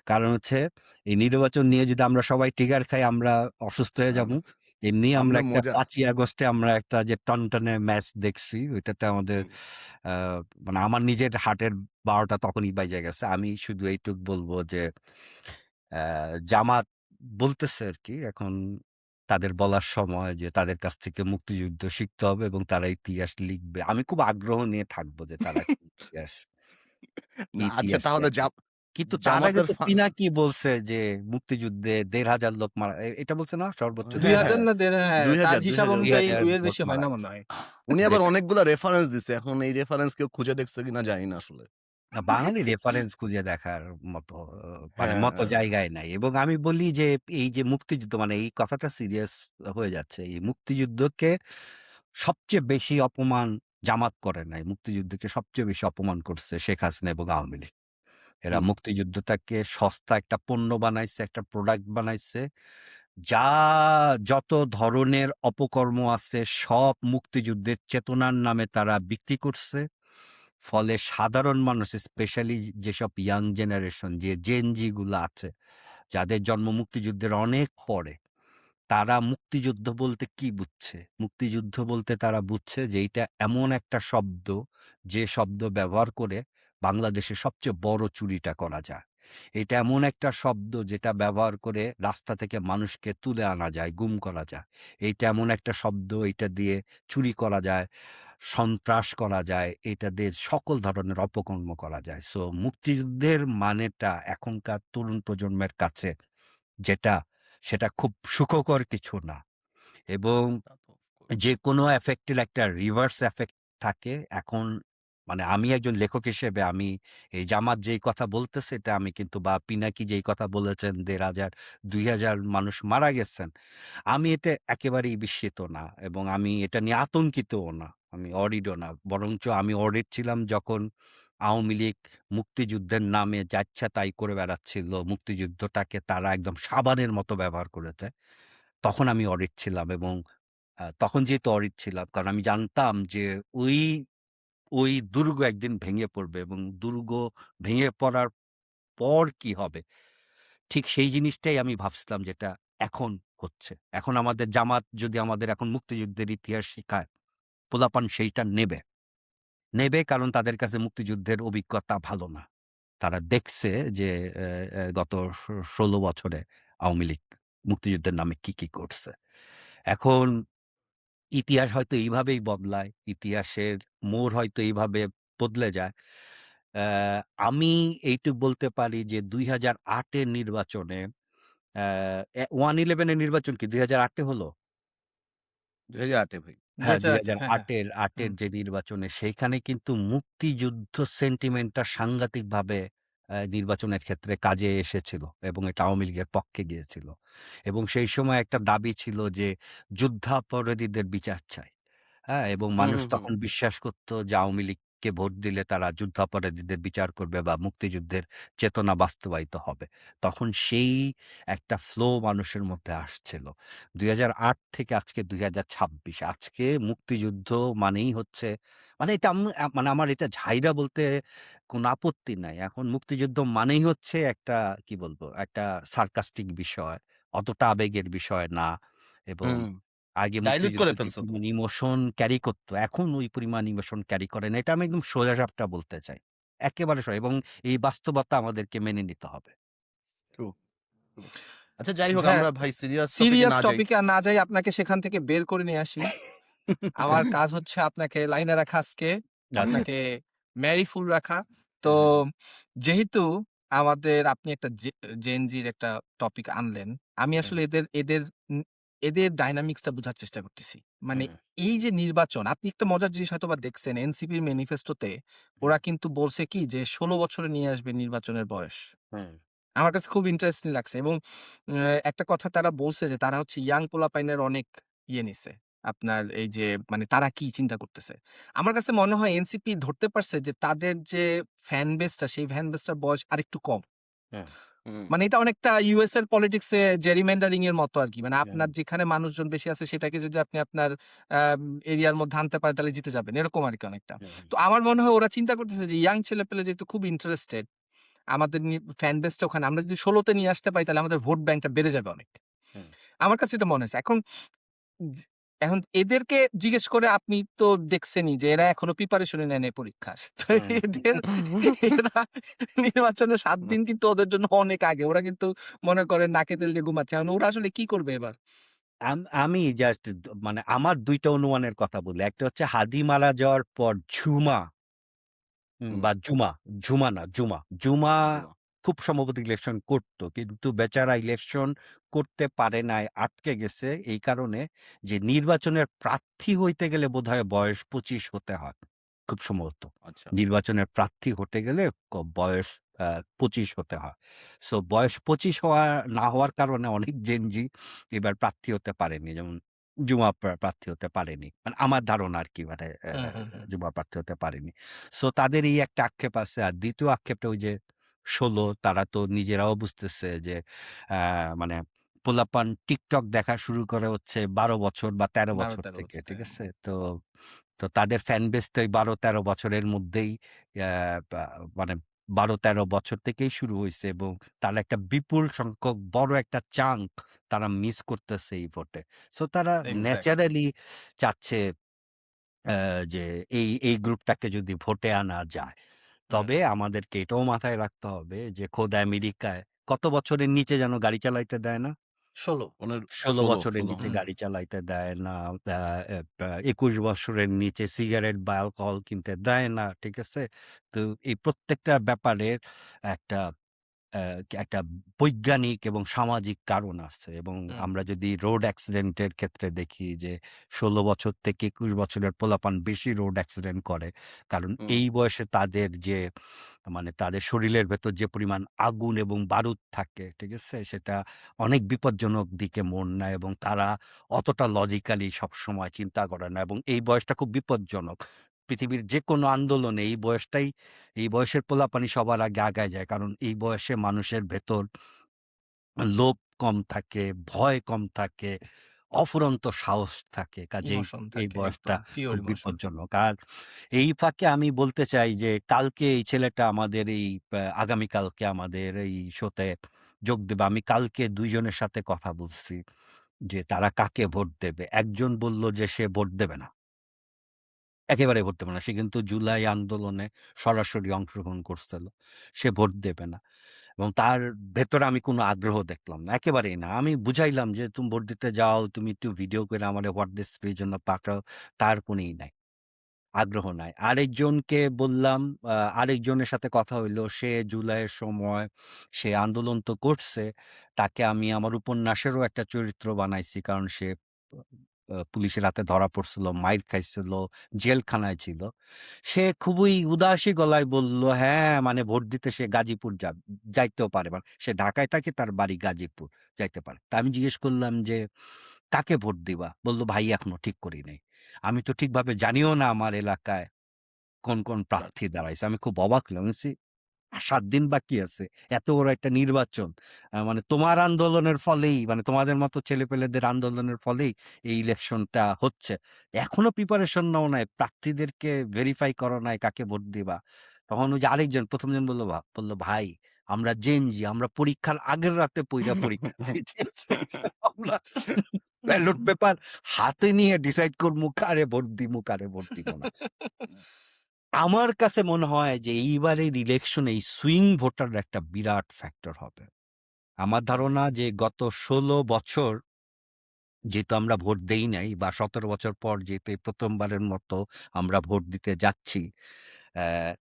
C: কারণ হচ্ছে এই নির্বাচন নিয়ে যদি আমরা সবাই ট্রিগার খাই আমরা অসুস্থ হয়ে
A: আম
C: যাবো। এমনি আমরা
A: আমরা
C: একটা
A: মজা
C: ৫ই আগস্টে আমরা একটা যে টনটনে ম্যাচ দেখছি ওইটাতে আমাদের
A: হুম,
C: আ মানে আমার নিজের হার্টের ১২টা তখনই বাইজা গেছে। আমি শুধু এইটুক বলব যে জামাত বলতেছে আরকি এখন তাদের বলার সময় যে তাদের কাছ থেকে মুক্তিযুদ্ধ শিখতে হবে এবং তারা ইতিহাস লিখবে। আমি খুব আগ্রহ নিয়ে থাকবো যে তারা কি
A: না আচ্ছা
C: ইতিহাস
A: তাহলে
C: লেখে। কিন্তু তার আগে
A: জামাতের
C: তো পিনাকি বলছে যে মুক্তিযুদ্ধে ১,৫০০ লোক মারা এটা বলছে না? সর্বোচ্চ
A: হ্যাঁ,
B: ২০০০
A: হ্যাঁ।
B: না হ্যাঁ, তার হিসাব
A: ২০০০
B: অনুযায়ী
C: ২,০০০
B: ২ এর
C: লোক
B: বেশি হয়
C: মারা
B: না মনে
C: গেছে।
B: হয়।
A: উনি আবার
C: যেটা
A: অনেকগুলা রেফারেন্স দিছে। এখন এই রেফারেন্স কেউ খুঁজে দেখছে কিনা জানি না আসলে।
C: বাঙালি রেফারেন্স খুঁজে দেখার মতো মানে মতো
A: হ্যাঁ,
C: জায়গায় নাই। এবং আমি বলি যে এই যে মুক্তিযুদ্ধ মানে এই কথাটা সিরিয়াস হয়ে যাচ্ছে। এই মুক্তিযুদ্ধকে সবচেয়ে বেশি অপমান জামাত করে নাই। মুক্তিযুদ্ধকে সবচেয়ে বেশি অপমান করছে শেখ হাসিনা এবং আওয়ামী লীগ। এরা
A: হুম,
C: মুক্তিযুদ্ধটাকে সস্তা একটা পণ্য বানাইছে, একটা প্রোডাক্ট বানাইছে। যা যত ধরনের অপকর্ম আছে সব মুক্তিযুদ্ধের চেতনার নামে তারা বিক্রি করছে। ফলে সাধারণ মানুষ স্পেশালি যেসব ইয়াং জেনারেশন যে জেন জি গুলা আছে, যাদের জন্ম মুক্তিযুদ্ধের অনেক পরে, তারা মুক্তিযুদ্ধ বলতে কি বুঝছে? মুক্তিযুদ্ধ বলতে তারা বুঝছে যে এইটা এমন একটা শব্দ, যে শব্দ ব্যবহার করে বাংলাদেশের সবচেয়ে বড় চুরিটা করা যায়। এটা এমন একটা শব্দ যেটা ব্যবহার করে রাস্তা থেকে মানুষকে তুলে আনা যায়, গুম করা যায়। এইটা এমন একটা শব্দ, এইটা দিয়ে চুরি করা যায়, সন্ত্রাস করা যায়, এটা দিয়ে সকল ধরনের অপকর্ম করা যায়। সো মুক্তিযুদ্ধের মানেটা এখনকার তরুণ প্রজন্মের কাছে যেটা সেটা খুব সুখকর কিছু না। এবং
A: তা তো of course।
C: যেকোনো এফেক্টের একটা রিভার্স এফেক্ট থাকে। এখন মানে আমি একজন লেখক হিসেবে আমি এই জামাত যেই কথা বলতেছে এটা আমি কিন্তু বা পিনাকি যেই কথা বলেছেন ১,৫০০ ২,০০০ মানুষ মারা গেছেন। আমি এতে একেবারেই বিস্মিত না এবং আমি এটা নিয়ে আতঙ্কিতও না। আমি অরিডও না। বরঞ্চ আমি অরিড ছিলাম যখন আওয়ামী লীগ মুক্তিযুদ্ধের নামে যা ইচ্ছা তাই করে বেড়াচ্ছিল। মুক্তিযুদ্ধটাকে তারা একদম সাবানের মতো ব্যবহার করেছে। তখন আমি অডিট ছিলাম এবং তখন যেহেতু অডিট ছিলাম কারণ আমি জানতাম যে ওই ওই দুর্গ একদিন ভেঙে পড়বে এবং দুর্গ ভেঙে পড়ার পর কি হবে? ঠিক সেই জিনিসটাই আমি ভাবছিলাম যেটা এখন হচ্ছে। এখন আমাদের জামাত যদি আমাদের এখন মুক্তিযুদ্ধের ইতিহাস শিখায়, পোলাপান সেইটা নেবে। নেবে কারণ তাদের কাছে মুক্তিযুদ্ধের অভিজ্ঞতা ভালো না। তারা দেখছে যে গত ১৬ বছরে আওয়ামী লীগ মুক্তিযুদ্ধের নামে কি করছে। এখন ইতিহাস হয়তো এইভাবেই বদলায়। ইতিহাসের মোড় হয়তো এইভাবে বদলে যায়। অ্যা আমি এইটুক বলতে পারি যে ২০০৮ এর নির্বাচনে 111 এর নির্বাচন কি ২০০৮ এ হলো?
A: ২০০৮ এ ভাই।
C: হ্যাঁ,
B: ২০০৮ হ্যাঁ, হ্যাঁ।
C: ২০০৮ এর
B: হুম।
C: যে নির্বাচনে সেইখানে কিন্তু মুক্তিযুদ্ধ সেন্টিমেন্টটা সাংঘাতিকভাবে নির্বাচনের ক্ষেত্রে কাজে এসেছিল এবং এটা আওয়ামী লীগের পক্ষে গিয়েছিল। এবং সেই সময় একটা দাবি ছিল যে যুদ্ধাপরাধীদের বিচার চাই। হ্যাঁ? এবং
A: হুম,
C: মানুষ
A: হুম, হুম।
C: তখন বিশ্বাস করত যে আওয়ামী লীগকে ভোট দিলে তারা যুদ্ধাপরাধীদের বিচার করবে বা মুক্তিযুদ্ধের চেতনা বাস্তবায়িত হবে। তখন সেই একটা ফ্লো মানুষের মধ্যে আসছিল। ২০০৮ থেকে আজকে ২০২৬ আজকে মুক্তিযুদ্ধ মানেই হচ্ছে মানে এটা মানে আমার এটা ঝাইরা বলতে কোনো আপত্তি নাই। এখন মুক্তিযুদ্ধ মানেই হচ্ছে একটা কি বলবো? একটা সার্কাস্টিক বিষয়। অতটা আবেগের বিষয় না এবং
A: হুম।
C: আগে
A: ডাইলিউট
C: মুক্তিযুদ্ধ
A: করে
C: যে
A: ফেলছো তো।
C: পরিমাণ ইমোশন ক্যারি করত, এখন ওই পরিমাণ ইমোশন ক্যারি করে না। এটা আমি একদম সোজাসাপটা বলতে চাই। একেবারে এবং এই বাস্তবতা আমাদেরকে মেনে নিতে হবে।
A: True, true. আচ্ছা যাই হোক
B: হ্যাঁ,
A: আমরা ভাই সিরিয়াস টপিকে
B: সিরিয়াস
A: না যাই।
B: টপিকে আর না যাই আপনাকে সেখান থেকে বের করে নিয়ে আসি। আমার কাজ হচ্ছে আপনাকে লাইনে রাখা আজকে,
C: আচ্ছা,
B: আপনাকে
C: আচ্ছা।
B: মেরিফুল রাখা। তো
A: হ্যাঁ, হ্যাঁ।
B: যেহেতু আমাদের আপনি একটা জেন জির একটা টপিক আনলেন, আমি
A: হ্যাঁ,
B: আসলে এদের উম এদের ডায়নামিক্স টা বুঝার চেষ্টা করতেছি। মানে
A: হ্যাঁ,
B: এই যে নির্বাচন, আপনি একটা মজার জিনিস হয়তোবা দেখছেন এনসিপির ম্যানিফেস্টোতে
A: হ্যাঁ,
B: ওরা কিন্তু বলছে কি যে ১৬ বছরে নিয়ে আসবে নির্বাচনের বয়স।
A: হ্যাঁ।
B: আমার কাছে খুব ইন্টারেস্টিং লাগছে এবং একটা কথা তারা বলছে যে তারা হচ্ছে ইয়াং পোলাপাইনের অনেক নিছে। আপনার এই যে মানে তারা কি চিন্তা করতেছে। আমার কাছে মনে হয় এনসিপি ধরতে পারছে যে তাদের যে ফ্যান বেসটা সেই ফ্যান বেসটার বয়স আরেকটু কম।
A: হ্যাঁ, হুম,
B: মানে এটা অনেকটা ইউএস এর পলিটিক্স এ জেরিমেন্ডারিং এর মতো আরকি। মানে
A: হ্যাঁ,
B: আপনার যেখানে মানুষজন বেশি আছে সেটাকে যদি আপনি আপনার এরিয়ার মধ্যে আনতে পারেন তাহলে জিতে যাবেন। এরকম আরকি অনেকটা।
A: হ্যাঁ, হ্যাঁ,
B: তো আমার মনে হয় ওরা চিন্তা করতেছে যে ইয়াং ছেলেপেলে যেহেতু খুব ইন্টারেস্টেড আমাদের ফ্যান বেসটা ওখানে আমরা যদি ১৬ তে নিয়ে আসতে পারি তাহলে আমাদের ভোট ব্যাংকটা বেড়ে যাবে অনেক।
A: হ্যাঁ।
B: আমার কাছে এটা মনে হয়েছে। জি এখন এদেরকে জিজ্ঞেস করে আপনি তো দেখছেনই যে এরা এখনো প্রিপারেশনই নেয় নাই পরীক্ষার। তো
A: হুম।
B: এদের এরা নির্বাচনের ৭ দিন কিন্তু ওদের জন্য অনেক আগে। ওরা কিন্তু মনে করেন নাকে তেল দিয়ে ঘুমাচ্ছে। এখন ওরা আসলে কি করবে এবার?
C: আমি জাস্ট মানে আমার ২ টা অনুমানের কথা বলি। একটা হচ্ছে হাদি মারা যাওয়ার পর ঝুমা
A: হুম,
C: বা জুমা, জুমা না জুমা। জুমা
A: জুমা।
C: খুব সম্ভবত ইলেকশন করত। কিন্তু বেচারা ইলেকশন করতে পারে নাই, আটকে গেছে এই কারণে যে নির্বাচনের প্রার্থী হইতে গেলে বোধহয় বয়স ২৫ হতে হয়। খুব সম্ভবত।
A: আচ্ছা।
C: নির্বাচনের প্রার্থী হতে গেলে বয়স ২৫ হতে হয়। সো বয়স ২৫ না হওয়ার কারণে অনেক জেনজি এবার প্রার্থী হতে পারেনি। যেমন জুমা প্রার্থী হতে পারেনি। মানে আমার ধারণা আরকি মানে
B: হুম, হুম, হুম।
C: জুমা প্রার্থী হতে পারেনি। সো তাদের এই একটা আক্ষেপ আছে। আর ২য় আক্ষেপটা ওই যে ১৬ তারা তো নিজেরাও বুঝতেছে যে আ মানে পোলাপান টিকটক দেখা শুরু করে হচ্ছে ১২ বছর বা ১৩ বছর
B: ১২-১৩
C: থেকে।
B: বছর
C: ঠিক
B: থেকে।
C: আছে? তো তাদের ফ্যান বেস তো এই ১২-১৩ বছরের মধ্যেই অ্যা বা মানে ১২-১৩ বছর থেকেই শুরু হইছে এবং তারা একটা বিপুল সংখ্যক বড় একটা চাঙ্ক তারা মিস করতেছে এই ভোটে। সো তারা
B: এক্সাক্টলি।
C: ন্যাচারালি চাচ্ছে যে এই গ্রুপটাকে যদি ভোটে আনা যায়।
B: হুম,
C: তবে আমাদেরকে এটাও মাথায় রাখতে হবে যে খোদ আমেরিকায় কত বছরের নিচে যেন গাড়ি চালাইতে দেয় না?
B: ১৬
C: ১৬
A: ১৬,
C: বছরের
A: ১৬
C: নিচে
A: হুম।
B: হুম,
C: গাড়ি চালাইতে দেয় না। আ এ পা ২১ বছরের নিচে সিগারেট বা অ্যালকোহল কিনতে দেয় না। ঠিক আছে? তো এই প্রত্যেকটা ব্যাপারের একটা একটা বৈজ্ঞানিক এবং সামাজিক কারণ আছে এবং
B: হুম,
C: আমরা যদি রোড অ্যাক্সিডেন্ট এর ক্ষেত্রে দেখি যে ১৬ বছর থেকে ২১ বছরের পোলাপান বেশি রোড অ্যাক্সিডেন্ট করে। কারণ
A: হুম,
C: এই বয়সে তাদের যে মানে তাদের শরীরের ভেতর যে পরিমাণ আগুন এবং বারুদ থাকে, ঠিক আছে? সেটা অনেক বিপজ্জনক দিকে মোড় নেয় এবং তারা অতটা লজিক্যালি সবসময় চিন্তা করে না এবং এই বয়সটা খুব বিপজ্জনক। পৃথিবীর যেকোনো আন্দোলনে এই বয়সের পোলাপানি সবার আগে আগায় যায়। কারণ এই বয়সে মানুষের ভেতর লোভ কম থাকে, ভয় কম থাকে, অফুরন্ত সাহস থাকে। কাজেই
B: ইমোশন
C: এই
B: থাকে
C: বয়সটা
B: একদম পিওর
C: খুব
B: ইমোশন।
C: বিপজ্জনক। আর এই ফাঁকে আমি বলতে চাই যে কালকে এই ছেলেটা আমাদের এই আগামীকালকে আমাদের এই শোতে যোগ দেবে। আমি কালকে ২ জনের সাথে কথা বলছি যে তারা কাকে ভোট দেবে। একজন বলল যে সে ভোট দেবে না। একেবারে ভোট দেবে না। সে কিন্তু জুলাই আন্দোলনে সরাসরি অংশগ্রহণ করছিল। সে ভোট দেবে না। এবং তার ভেতরে আমি কোনো আগ্রহ দেখলাম না। একেবারেই না। আমি বুঝাইলাম যে, "তুমি ভোট দিতে যাও, তুমি একটু ভিডিও কইরা আমারে হোয়াটস এর জন্য পাঠাও।" তার কোনই নাই। আগ্রহ নাই। আরেকজনকে বললাম, আরেকজনের সাথে কথা হইলো। সে জুলাইয়ের সময় সে আন্দোলন তো করছে। তাকে আমি আমার উপন্যাসেরও একটা চরিত্র বানাইছি। কারণ সে পুলিশের হাতে ধরা পড়ছিল, মাইর খাইছিল, জেলখানায় ছিল। সে খুবই উদাসী গলায় বলল, "হ্যাঁ, মানে ভোট দিতে সে গাজীপুর যাইতেও পারে।" মানে সে ঢাকায় থাকে, তার বাড়ি গাজীপুর, যাইতে পারে। তা আমি জিজ্ঞেস করলাম যে, "কাকে ভোট দিবা?" বলল, "ভাই এখনো ঠিক করি নাই।" আমি তো ঠিকভাবে জানিও না আমার এলাকায় কোন প্রার্থী দাঁড়াইছে। আমি খুব অবাক হলাম। আমি বলছি, ৭ দিন বাকি আছে। এত বড় একটা নির্বাচন। মানে তোমার আন্দোলনের ফলেই মানে তোমাদের মতো ছেলেপেলেদের আন্দোলনের ফলেই এই ইলেকশনটা হচ্ছে। এখনো প্রিপারেশন নাও নাই। প্রার্থীদেরকে ভেরিফাই করো নাই কাকে ভোট দিবা। তখন ওই যে আরেকজন ১ম জন বলল, "ভাই আমরা জেনজি আমরা পরীক্ষার আগের রাতে পইড়া পরীক্ষা দিই।" ঠিক আছে? আমরা ব্যালট পেপার হাতে নিয়ে ডিসাইড করমু কারে ভোট দিমু, কারে ভোট দিব না। আমার কাছে মনে হয় যে এইবারের ইলেকশনে এই সুইং ভোটার একটা বিরাট ফ্যাক্টর হবে। আমার ধারণা যে গত ১৬ বছর যেহেতু আমরা ভোট দেই নাই বা ১৭ বছর পর যেহেতু এই ১ম বারের মতো আমরা ভোট দিতে যাচ্ছি,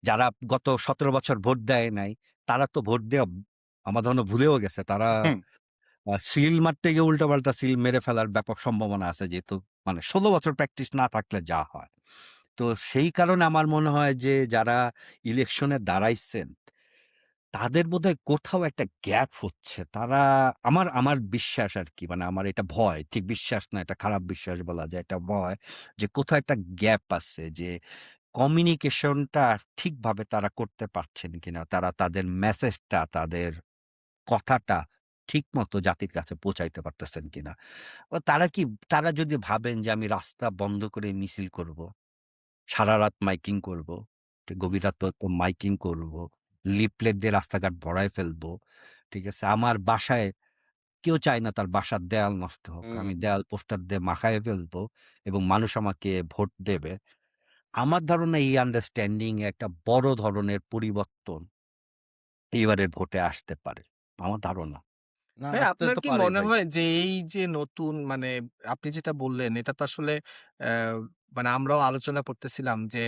C: যারা গত ১৭ বছর ভোট দেয় নাই, তারা তো ভোট দেওয়া আমার ধারণা ভুলেও গেছে। তারা সিল মারতে গিয়ে উল্টাপাল্টা সিল মেরে ফেলার ব্যাপক সম্ভাবনা আছে যেহেতু মানে ১৬ বছর প্র্যাকটিস না থাকলে যা হয়। তো সেই কারণে আমার মনে হয় যে যারা ইলেকশনে দাঁড়াইছেন, তাদের বোধহয় কোথাও একটা গ্যাপ হচ্ছে। তারা আমার আমার বিশ্বাস আরকি মানে আমার এটা ভয়। ঠিক বিশ্বাস না, এটা খারাপ বিশ্বাস বলা যায়। এটা ভয় যে কোথাও একটা গ্যাপ আছে যে কমিউনিকেশনটা ঠিকভাবে তারা করতে পারছেন কিনা। তারা তাদের মেসেজটা, তাদের কথাটা ঠিকমতো জাতির কাছে পৌঁছাইতে পারতেছেন কিনা। তারা কি তারা যদি ভাবেন যে আমি রাস্তা বন্ধ করে মিছিল করব। সারারাত মাইকিং করব। গভীর রাত পর্যন্ত মাইকিং করব। লিফলেট দিয়ে রাস্তাঘাট ভরায় ফেলবো। ঠিক আছে? আমার বাসায় কেউ চায় না তার বাসার দেয়াল নষ্ট হোক।
A: হুম।
C: আমি দেয়াল পোস্টার দিয়ে মাখায়ে ফেলবো এবং মানুষ আমাকে ভোট দেবে। আমার ধারণা এই আন্ডারস্ট্যান্ডিং এ একটা বড় ধরনের পরিবর্তন এইবারের ভোটে আসতে পারে। আমার ধারণা।
A: না
B: ভাই
A: আসতে
B: আপনার
A: তো
B: কি
A: পারেই
B: মনে
A: ভাই।
B: হয় যে এই যে নতুন মানে আপনি যেটা বললেন এটা তো আসলে মানে আমরাও আলোচনা করতেছিলাম যে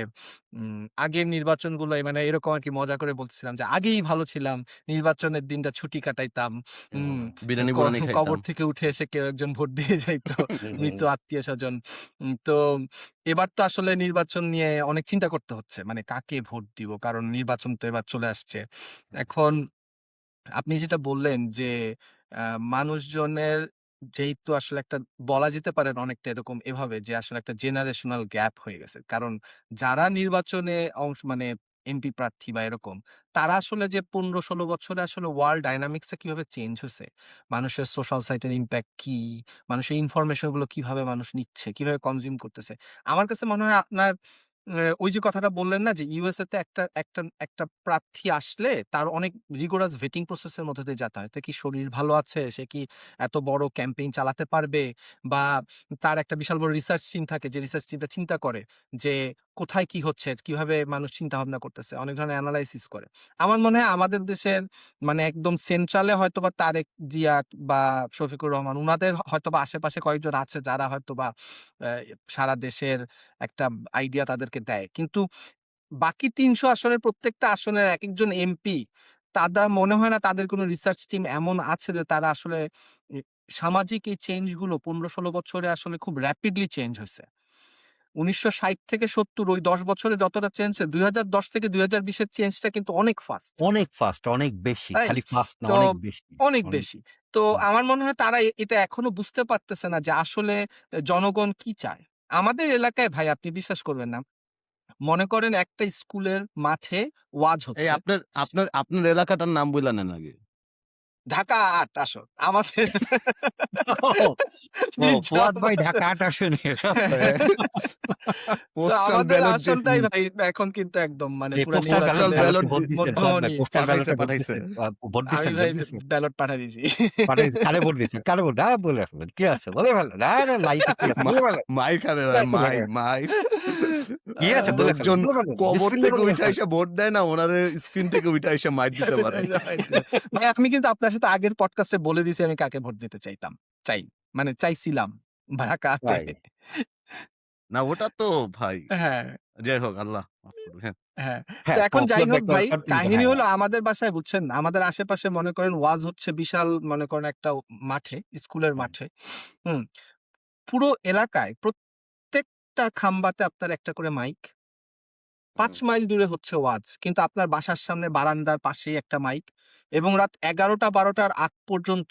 B: আগের নির্বাচনগুলোই মানে এরকম আরকি মজা করে বলতেছিলাম যে আগেই ভালো ছিলাম। নির্বাচনের দিনটা ছুটি কাটাইতাম। উম
A: বিরিয়ানি-বুরানি
B: কবর
A: খাইতাম।
B: থেকে উঠে এসে কেউ একজন ভোট দিয়ে যাইতো। মৃত আত্মীয়স্বজন। তো এবার তো আসলে নির্বাচন নিয়ে অনেক চিন্তা করতে হচ্ছে। মানে কাকে ভোট দিব? কারণ নির্বাচন তো এবার চলে আসছে। এখন আপনি যেটা বললেন যে আ মানুষজনের যেহেতু আসলে একটা বলা যেতে পারে অনেকটা এরকম এভাবে যে আসলে একটা জেনারেশনাল গ্যাপ হয়ে গেছে। কারণ যারা নির্বাচনে মানে এমপি প্রার্থী বা এরকম, তারা আসলে যে ১৫-১৬ বছরে আসলে ওয়ার্ল্ড ডায়নামিক্স টা কিভাবে চেঞ্জ হইছে, মানুষের সোশ্যাল সাইটের ইমপ্যাক্ট কি, মানুষের ইনফরমেশন গুলো কিভাবে মানুষ নিচ্ছে, কিভাবে কনজিউম করতেছে। আমার কাছে মনে হয় আপনার ওই যে কথাটা বললেন না যে ইউএসএ তে একটা প্রার্থী আসলে তার অনেক রিগোরাস ভেটিং প্রসেস এর মধ্যে দিয়ে যেতে হয়। তার কি শরীর ভালো আছে? সে কি এত বড় ক্যাম্পেইন চালাতে পারবে? বা তার একটা বিশাল বড় রিসার্চ টিম থাকে যে রিসার্চ টিমটা চিন্তা করে যে কোথায় কি হচ্ছে? কিভাবে মানুষ চিন্তা ভাবনা করতেছে? অনেক ধরনের এনালাইসিস করে। আমার মনে হয় আমাদের দেশের মানে একদম সেন্ট্রালে হয়তোবা তারেক জিয়া বা শফিকুর রহমান উনাদের হয়তোবা আশেপাশে কয়েকজন আছে যারা হয়তোবা অ্যা সারা দেশের একটা আইডিয়া তাদেরকে দেয়। কিন্তু বাকি ৩০০ আসনের প্রত্যেকটা আসনের একেকজন এমপি তারা মনে হয় না তাদের কোনো রিসার্চ টিম এমন আছে যে তারা আসলে ই সামাজিক এই চেঞ্জ গুলো ১৫-১৬ বছরে আসলে খুব র‍্যাপিডলি চেঞ্জ হইছে। ১৯৬০ থেকে ৭০ ওই ১০ বছরে যতটা চেঞ্জ হয়েছে ২০১০ থেকে ২০২০ এর চেঞ্জটা কিন্তু অনেক ফাস্ট।
C: অনেক ফাস্ট, অনেক বেশি।
B: তাই?
C: খালি ফাস্ট না
B: তো
C: অনেক বেশি।
B: অনেক
C: অনেক
B: বেশি। তো
C: হুম।
B: আমার মনে হয় তারা এটা এখনো বুঝতে পারতেছে না যে আসলে জনগণ কি চায়। আমাদের এলাকায় ভাই আপনি বিশ্বাস করবেন না। মনে করেন একটা স্কুলের মাঠে ওয়াজ
A: এই
B: হচ্ছে।
A: আপনার এলাকাটার নাম বইলা নেন আগে।
B: ঢাকা ৮ আসন। আমাদের
C: ও, ও
B: মির্জা
C: ফুয়াদ ভাই
B: আব্বাস
C: ঢাকা ৮ আসনের।
B: হ্যাঁ। তো
A: পোস্টাল
B: আমাদের
A: ব্যালট যে
B: আসনটাই ভাই এখন কিন্তু একদম মানে
C: এই
B: পুরা
C: পোস্টাল
A: পোস্টাল
B: নির্বাচনের
A: ব্যালট
C: ভোট দিচ্ছেন ফুয়াদ ভাই,
B: মধ্যমণি।
C: পোস্টাল
A: পাঠাইছে,
C: ব্যালটে ভোট
A: পাঠাইছে।
C: দিচ্ছেন, ভোট
B: আমি
C: দিচ্ছেন,
B: ভাই
C: ভোট দিচ্ছেন।
B: ব্যালট পাঠায় দিছি।
C: কারে ভোট দিচ্ছেন, কারে ভোট বলে ফেলেন, কি আছে বলে ফেলেন, আরে লাইফে কি আছে
A: মা
C: বলে ফেলেন,
A: মাইর খাবে
C: কি
A: ভাই,
C: আছে লেখা,
A: মাইর।
C: কি আছে বলে ফেলেন,
A: লোকজন
C: বলে ফেলেন,
A: কবর
C: বিসমিল্লাহ
A: থেকে
C: বলে
A: উইঠা
C: ফেলেন।
A: আইসা ভোট দেয় না, ওনারে স্ক্রিন থেকে উইঠা আইসা মাইর দিতে পারে।
B: ভাই আমি কিন্তু আপনার সাথে আগের পডকাস্টে বলে দিছি আমি কাকে ভোট দিতে চাইতাম। মানে চাইছিলাম ঢাকাতে।
C: তাই।
A: না ওটা তো ভাই,
B: হ্যাঁ,
A: যাই হোক আল্লাহ মাফ করুক। হ্যাঁ।
B: হ্যাঁ। তো
C: হ্যাঁ,
B: এখন যাই
C: ফুয়াদ ভাই
B: হোক ভাই, কাহিনী
C: হ্যাঁ,
B: হলো আমাদের বাসায় বুঝছেন, আমাদের আশেপাশে মনে করেন ওয়াজ হচ্ছে বিশাল মনে করেন একটা মাঠে, স্কুলের
C: হুম,
B: মাঠে। হুম? পুরো এলাকায় প্রত্যেকটা খাম্বাতে আপনার একটা করে মাইক। ৫
A: হুম,
B: মাইল দূরে হচ্ছে ওয়াজ। কিন্তু আপনার বাসার সামনে বারান্দার পাশেই একটা মাইক এবং রাত ১১টা-১২টার আগ পর্যন্ত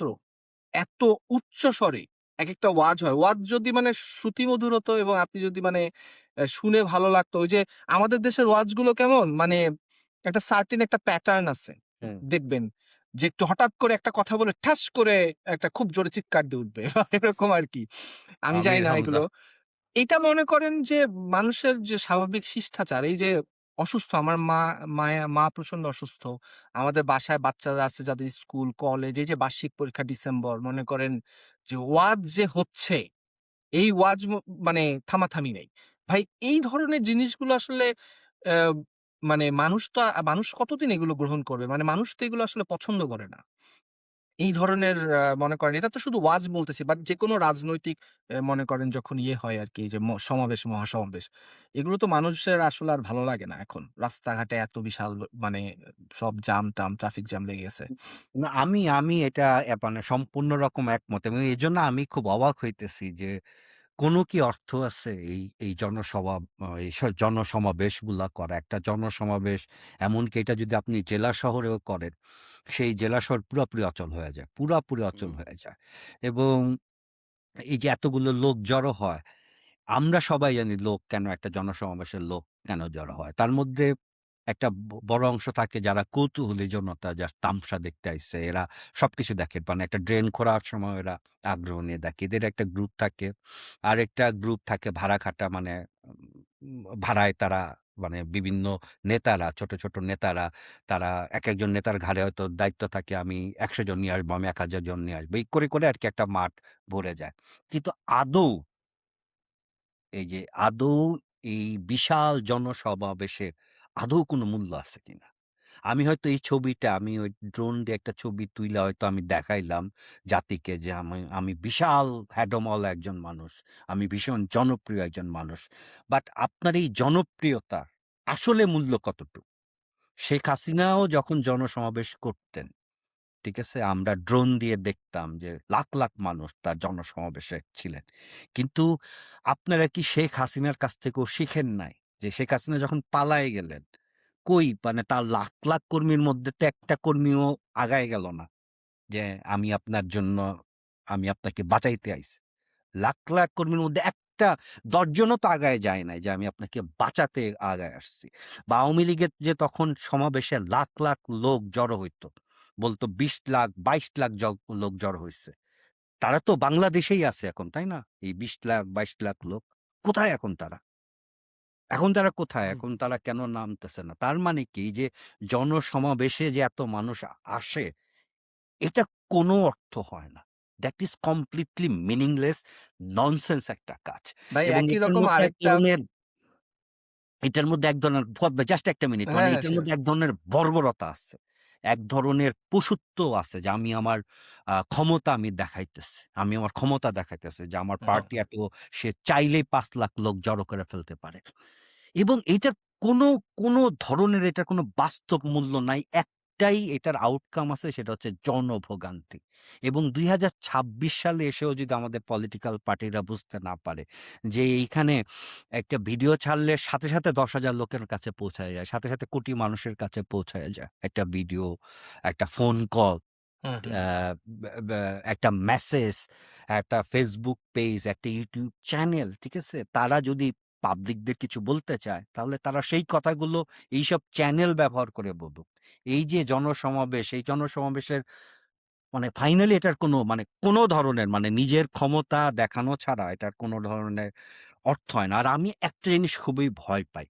B: এত উচ্চ স্বরে একেকটা ওয়াজ হয়। ওয়াজ যদি মানে শ্রুতিমধুর হতো এবং আপনি যদি মানে শুনে ভালো লাগতো। ওই যে আমাদের দেশের ওয়াজগুলো কেমন? মানে একটা সার্টেন একটা প্যাটার্ন আছে।
C: হুম,
B: দেখবেন যে একটু হঠাৎ করে একটা কথা বলে ঠাস করে একটা খুব জোরে চিৎকার দিয়ে উঠবে। এরকম আরকি। আমি জানি
A: আমির
B: না
A: হামজা।
B: এগুলো। এটা মনে করেন যে মানুষের যে স্বাভাবিক শিষ্টাচার, এই যে অসুস্থ আমার মা প্রচন্ড অসুস্থ। আমাদের বাসায় বাচ্চারা আছে যাদের স্কুল, কলেজ, এই যে বার্ষিক পরীক্ষা ডিসেম্বর, মনে করেন যে ওয়াজ যে হচ্ছে, এই ওয়াজ মানে থামাথামি নেই। ভাই এই ধরনের জিনিসগুলো আসলে অ্যা মানে মানুষ কতদিন এগুলো গ্রহণ করবে? মানে মানুষ তো এগুলো আসলে পছন্দ করে না। এই ধরনের মনে করেন এটা তো শুধু ওয়াজ বলতেছি বাট যেকোনো রাজনৈতিক মনে করেন যখন ইয়ে হয় আরকি যে সমাবেশ, মহাসমাবেশ। এগুলো তো মানুষের আসলে আর ভালো লাগে না এখন। রাস্তাঘাটে এত বিশাল মানে সব জাম-টাম, ট্রাফিক জ্যাম লেগে গেছে।
C: না আমি এটা মানে সম্পূর্ণ রকম একমত এবং এজন্য আমি খুব অবাক হইতেছি যে কোনো কি অর্থ আছে এই জনসভা, এই জনসমাবেশগুলা করা? একটা জনসমাবেশ এমনকি এটা যদি আপনি জেলা শহরেও করেন, সেই জেলা শহর পুরাপুরি অচল হয়ে যায়। পুরাপুরি অচল
A: হুম,
C: হয়ে যায়। এবং এই যে এতগুলো লোক জড়ো হয়, আমরা সবাই জানি লোক কেন একটা জনসমাবেশের লোক কেন জড়ো হয়। তার মধ্যে একটা বড় অংশ থাকে যারা কৌতূহলী জনতা, জাস্ট তামসা দেখতে আইছে। এরা সবকিছু দেখে। মানে একটা ড্রেন খোঁড়ার সময় এরা আগ্রহ নিয়ে দেখে। এদের একটা গ্রুপ থাকে। আরেকটা গ্রুপ থাকে ভাড়া খাটা, মানে ভাড়ায় তারা, মানে বিভিন্ন নেতারা, ছোট, ছোট নেতারা, তারা একেকজন নেতার ঘাড়ে হয়তো দায়িত্ব থাকে আমি ১০০ জন নিয়ে আসবো, আমি ১,০০০ জন নিয়ে আসবো। এই করে আরকি একটা মাঠ ভরে যায়। কিন্তু আদৌ এই যে আদৌ এই বিশাল জনসমাবেশের আদৌ কোনো মূল্য আছে কিনা? আমি হয়তো এই ছবিটা, আমি ওই ড্রোন দিয়ে একটা ছবি তুইলা হয়তো আমি দেখাইলাম জাতিকে যে আমি বিশাল হ্যাডমল একজন মানুষ। আমি ভীষণ জনপ্রিয় একজন মানুষ। বাট আপনার এই জনপ্রিয়তার আসলে মূল্য কতটুকু? শেখ হাসিনাও যখন জনসমাবেশ করতেন, ঠিক আছে? আমরা ড্রোন দিয়ে দেখতাম যে লাখ, লাখ মানুষ তার জনসমাবেশে ছিলেন। কিন্তু আপনারা কি শেখ হাসিনার কাছ থেকেও শিখেন নাই? যে শেখ হাসিনা যখন পালায়ে গেলেন, কই মানে তার লাখ, লাখ কর্মীর মধ্যে তো একটা কর্মীও আগায় গেল না। যে আমি আপনার জন্য, আমি আপনাকে বাঁচাইতে আইছি। লাখ, লাখ কর্মীর মধ্যে একটা ১০ জনও তো আগায় যায় নাই যে আমি আপনাকে বাঁচাতে আগায় আসছি। বা আওয়ামী লীগের যে তখন সমাবেশে লাখ, লাখ লোক জড়ো হইতো। বলতো ২০ লাখ, ২২ লাখ লোক জড়ো হইছে। তারা তো বাংলাদেশেই আছে এখন, তাই না? এই ২০ লাখ, ২২ লাখ লোক। কোথায় এখন তারা? এখন তারা কোথায়?
B: হুম।
C: এখন তারা কেন নামতেছে না? তার মানে কি যে জনসমাবেশে যে এত মানুষ আসে, এটা কোনো অর্থ হয় না। That is completely meaningless nonsense একটা কাজ।
B: ভাই
C: এবং
B: একই রকম আরেকটা
C: এটার মধ্যে এক ধরনের ফুয়াদ ভাই জাস্ট একটা মিনিট। মানে
B: হ্যাঁ, হ্যাঁ,
C: এটার
B: শিওর।
C: মধ্যে এক ধরনের বর্বরতা আছে। এক ধরনের পশুত্বও আছে যে আমি আমার ক্ষমতা আমি দেখাইতেছি। আমি আমার ক্ষমতা দেখাইতেছি যে আমার
B: হুম,
C: পার্টি এত, সে চাইলেই ৫ লাখ লোক জড়ো করে ফেলতে পারে। এবং এইটার কোনো, কোনো ধরনের এটার কোনো বাস্তব মূল্য নাই। একটাই এটার আউটকাম আছে, সেটা হচ্ছে জনভোগান্তি। এবং ২০২৬ সালে এসেও যদি আমাদের পলিটিক্যাল পার্টিরা বুঝতে না পারে যে এইখানে একটা ভিডিও ছাড়লে সাথে, সাথে ১০,০০০ লোকের কাছে পৌঁছায় যায়। সাথে, সাথে কোটি মানুষের কাছে পৌঁছায়া যায়। একটা ভিডিও, একটা ফোন কল,
B: হুম, হুম।
C: আ ব্যা ব্যা একটা মেসেজ, একটা Facebook পেজ, একটা YouTube চ্যানেল, ঠিক আছে? তারা যদি পাবলিকদের কিছু বলতে চায়, তাহলে তারা সেই কথাগুলো এইসব চ্যানেল ব্যবহার করে বলুক। এই যে জনসমাবেশ, এই জনসমাবেশের মানে ফাইনালি এটার কোনো ধরনের নিজের ক্ষমতা দেখানো ছাড়া এটার কোনো ধরনের অর্থ হয় না। আর আমি একটা জিনিস খুবই ভয় পাই।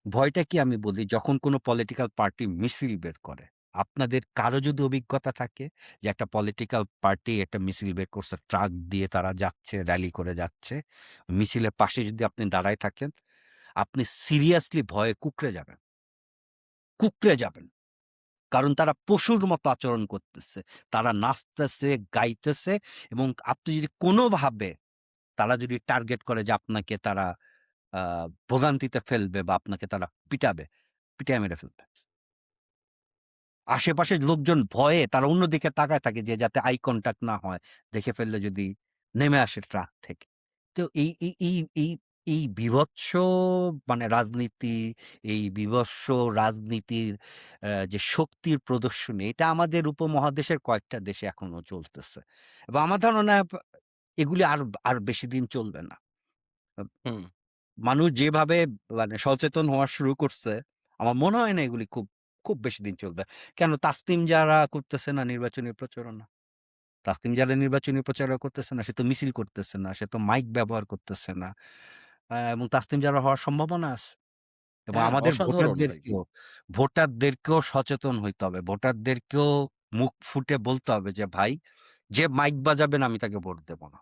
C: ভয়টা কি আমি বলি, যখন কোনো পলিটিক্যাল পার্টি মিছিল বের করে, আপনাদের কারো যদি অভিজ্ঞতা থাকে যে একটা পলিটিক্যাল পার্টি একটা মিছিল বের করছে, ট্রাক দিয়ে তারা যাচ্ছে, র‍্যালি করে যাচ্ছে। মিছিলের পাশে যদি আপনি দাঁড়ায় থাকেন, আপনি সিরিয়াসলি ভয়ে কুঁকড়ে যাবেন। কুঁকড়ে যাবেন। কারণ তারা পশুর মতো আচরণ করতেছে। তারা নাচতেছে, গাইতেছে এবং আপনি যদি কোনোভাবে তারা যদি টার্গেট করে যে আপনাকে তারা আ ভোগান্তিতে ফেলবে বা আপনাকে তারা পিটাবে, পিটাইয়া মেরে ফেলবে। আশেপাশের লোকজন ভয়ে তারা অন্যদিকে তাকায় থাকে যে যাতে আই কনট্যাক্ট না হয়। দেখে ফেললে যদি নেমে আসে ট্রাক থেকে। তো এই বীভৎস রাজনীতি, এই বীভৎস রাজনীতির যে শক্তির প্রদর্শনী, এটা আমাদের উপমহাদেশের কয়েকটা দেশে এখনো চলতেছে। এবং আমার ধারণা এগুলি আর বেশিদিন চলবে না। আ
A: হুম।
C: মানুষ যেভাবে সচেতন হওয়া শুরু করছে, আমার মনে হয় না এগুলি খুব বেশি দিন চলবে। কেন তাসনিম যারা করতেছে না নির্বাচনী প্রচারণা? তাসনিম যারা নির্বাচনী প্রচারণা করতেছে না, সে তো মিছিল করতেছে না, সে তো মাইক ব্যবহার করতেছে না। এবং তাসনিম যারা হওয়ার সম্ভাবনা আছে। এবং
A: হ্যাঁ,
C: আমাদের
A: অসাধারণ ভাই।
C: ভোটারদেরকেও সচেতন হইতে হবে। ভোটারদেরকেও মুখ ফুটে বলতে হবে যে, "ভাই, যে মাইক বাজাবেন আমি তাকে ভোট দেব না।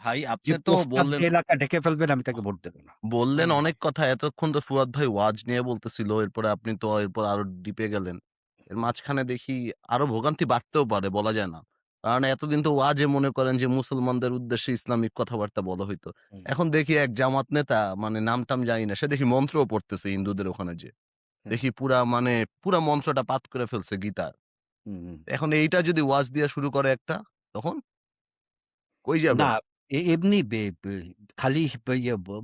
A: ভাই
C: যে
A: আপনি তো
C: পোস্টার
A: বললেন
C: দিয়ে এলাকা ঢেকে ফেলবেন আমি তাকে ভোট দেব না।"
A: বললেন
B: হুম।
A: অনেক কথা। এতক্ষণ তো ফুয়াদ ভাই ওয়াজ নিয়ে বলতেছিল। এরপরে আপনি তো এরপর আরো ডিপে গেলেন। এর মাঝখানে দেখি আরো ভোগান্তি বাড়তেও পারে, বলা যায় না। কারণ এতদিন তো ওয়াজে মনে করেন যে মুসলমানদের উদ্দেশ্যে ইসলামিক কথাবার্তা বলা হইতো।
C: হুম,
A: এখন দেখি এক জামাত নেতা, নাম-টাম জানি না। সে দেখি মন্ত্রও পড়তেছে হিন্দুদের ওখানে যেয়ে।
C: হুম,
A: দেখি পুরা মন্ত্রটা পাঠ করে ফেলছে গীতার।
C: হুম, হুম।
A: এখন এইটা যদি ওয়াজ দিয়া শুরু করে একটা, তখন কই
C: না,
A: যাবেন?
C: এমনি বে বে খালি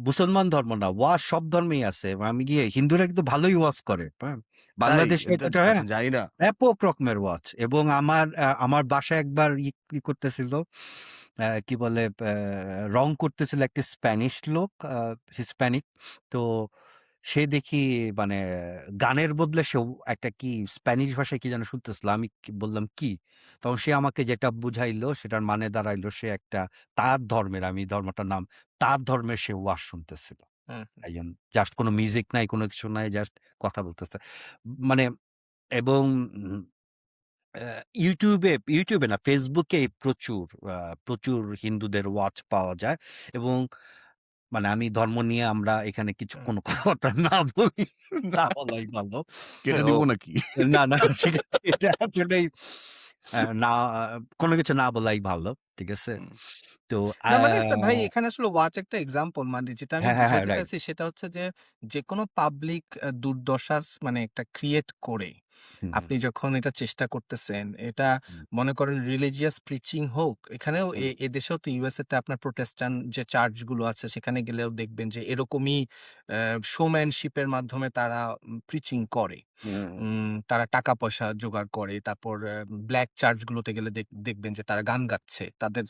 C: মুসলমান ধর্ম না, ওয়াজ সব ধর্মেই আছে। আমি গিয়ে হিন্দুরা কিন্তু ভালোই ওয়াজ করে। হ্যাঁ?
A: তাই?
C: বাংলাদেশে
A: এটা
C: এটা
A: আচ্ছা
C: হ্যাঁ,
A: জানি না।
C: ব্যাপক রকমের ওয়াচ এবং আমার বাসায় একবার করতেছিল, কি বলে, রং করতেছিল একটা স্প্যানিশ লোক, হিস্প্যানিক। তো সে দেখি মানে গানের বদলে সে একটা কি স্প্যানিশ ভাষায় কি যেন শুনতেছিল। আমি বললাম, "কি?" তখন সে আমাকে যেটা বুঝাইলো সেটার মানে দাঁড়াইলো সে একটা তার ধর্মের, আমি ধর্মটার নাম, তার ধর্মের সে ওয়াজ শুনতেছিল।
B: হুম,
C: একজন জাস্ট কোনো মিউজিক নাই, কোনো কিছু নাই, জাস্ট কথা বলতেছে। মানে এবং YouTube এ না, Facebook এ প্রচুর হিন্দুদের ওয়াচ পাওয়া যায় এবং আমি ধর্ম নিয়ে আমরা এখানে কিছু
B: হুম।
C: কোনো কথা না বলি, না বলাই ভালো।
A: কেটে
C: ও
A: দিব নাকি?
C: না, ঠিক আছে। এটা আসলেই না, কোনো কিছু না বলাই ভালো। ঠিক আছে?
A: হুম।
C: তো
B: না মানে ভাই এখানে আসলে ওয়াচ একটা এক্সাম্পল, মানে যেটা আমি
C: হ্যাঁ,
B: বুঝাইতে
C: রাইট।
B: চাইছি সেটা হচ্ছে যে যেকোনো পাবলিক দুর্দশার একটা ক্রিয়েট করে
C: হুম, হুম,
B: আপনি যখন এটা চেষ্টা করতেছেন, এটা
C: হুম,
B: মনে করেন রিলিজিয়াস প্রিচিং হোক, এখানেও
C: হুম,
B: এদেশেও তো ইউএসএ তে আপনার প্রোটেস্ট্যান্ট যে চার্চ গুলো আছে সেখানে গেলেও দেখবেন যে এরকমই শোম্যানশিপ এর মাধ্যমে তারা প্রিচিং করে।
C: হুম,
B: তারা টাকা পয়সা জোগাড় করে। তারপর ব্লাক চার্চ গুলোতে গেলে দেখবেন যে তারা গান গাচ্ছে। তাদের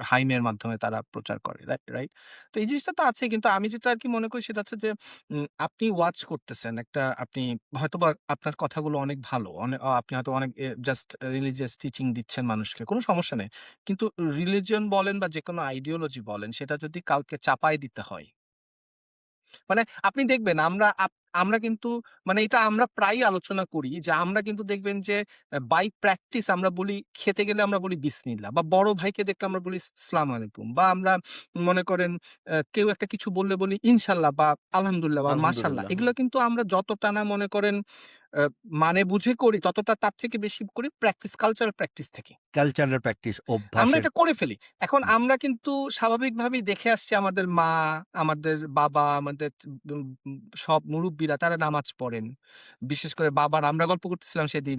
B: হাইমের মাধ্যমে তারা প্রচার করে। রাইট? তো এই জিনিসটা তো আছেই। কিন্তু আমি যেটা আরকি মনে করি সেটা হচ্ছে যে আপনি ওয়াচ করতেছেন। আপনি হয়তোবা আপনার কথাগুলো অনেক ভালো। আপনি হয়তো অনেক জাস্ট রিলিজিয়াস টিচিং দিচ্ছেন মানুষকে। কোন সমস্যা নেই। কিন্তু রিলিজিয়ন বলেন বা যেকোনো আইডিওলজি বলেন, সেটা যদি কাউকে চাপায় দিতে হয়, মানে আপনি দেখবেন আমরা কিন্তু, মানে এটা আমরা প্রায়ই আলোচনা করি যে আমরা কিন্তু দেখবেন যে বাই প্র্যাকটিস আমরা বলি, খেতে গেলে আমরা বলি বিসমিল্লাহ, বা বড় ভাইকে দেখলে আমরা বলি সালাম আলাইকুম, বা আমরা মনে করেন কেউ একটা কিছু বললে বলি ইনশাআল্লাহ বা আলহামদুলিল্লাহ বা মাশাআল্লাহ।
A: আলহামদুলিল্লাহ।
B: এগুলো
A: হুম।
B: কিন্তু আমরা যতটা না মনে করেন আ মানে বুঝে করি, ততটা তার থেকে বেশি করি প্র্যাকটিস, কালচারাল প্র্যাকটিস থেকে।
C: কালচারাল প্র্যাকটিস,
B: আমরা
C: অভ্যাসের।
B: এটা করে ফেলি। এখন
C: হুম,
B: আমরা কিন্তু স্বাভাবিকভাবেই দেখে আসছি আমাদের মা, আমাদের বাবা, আমাদের উম উম সব মুরুব্বিরা তারা নামাজ পড়েন। বিশেষ করে বাবারা, আমরা গল্প করতেছিলাম সেদিন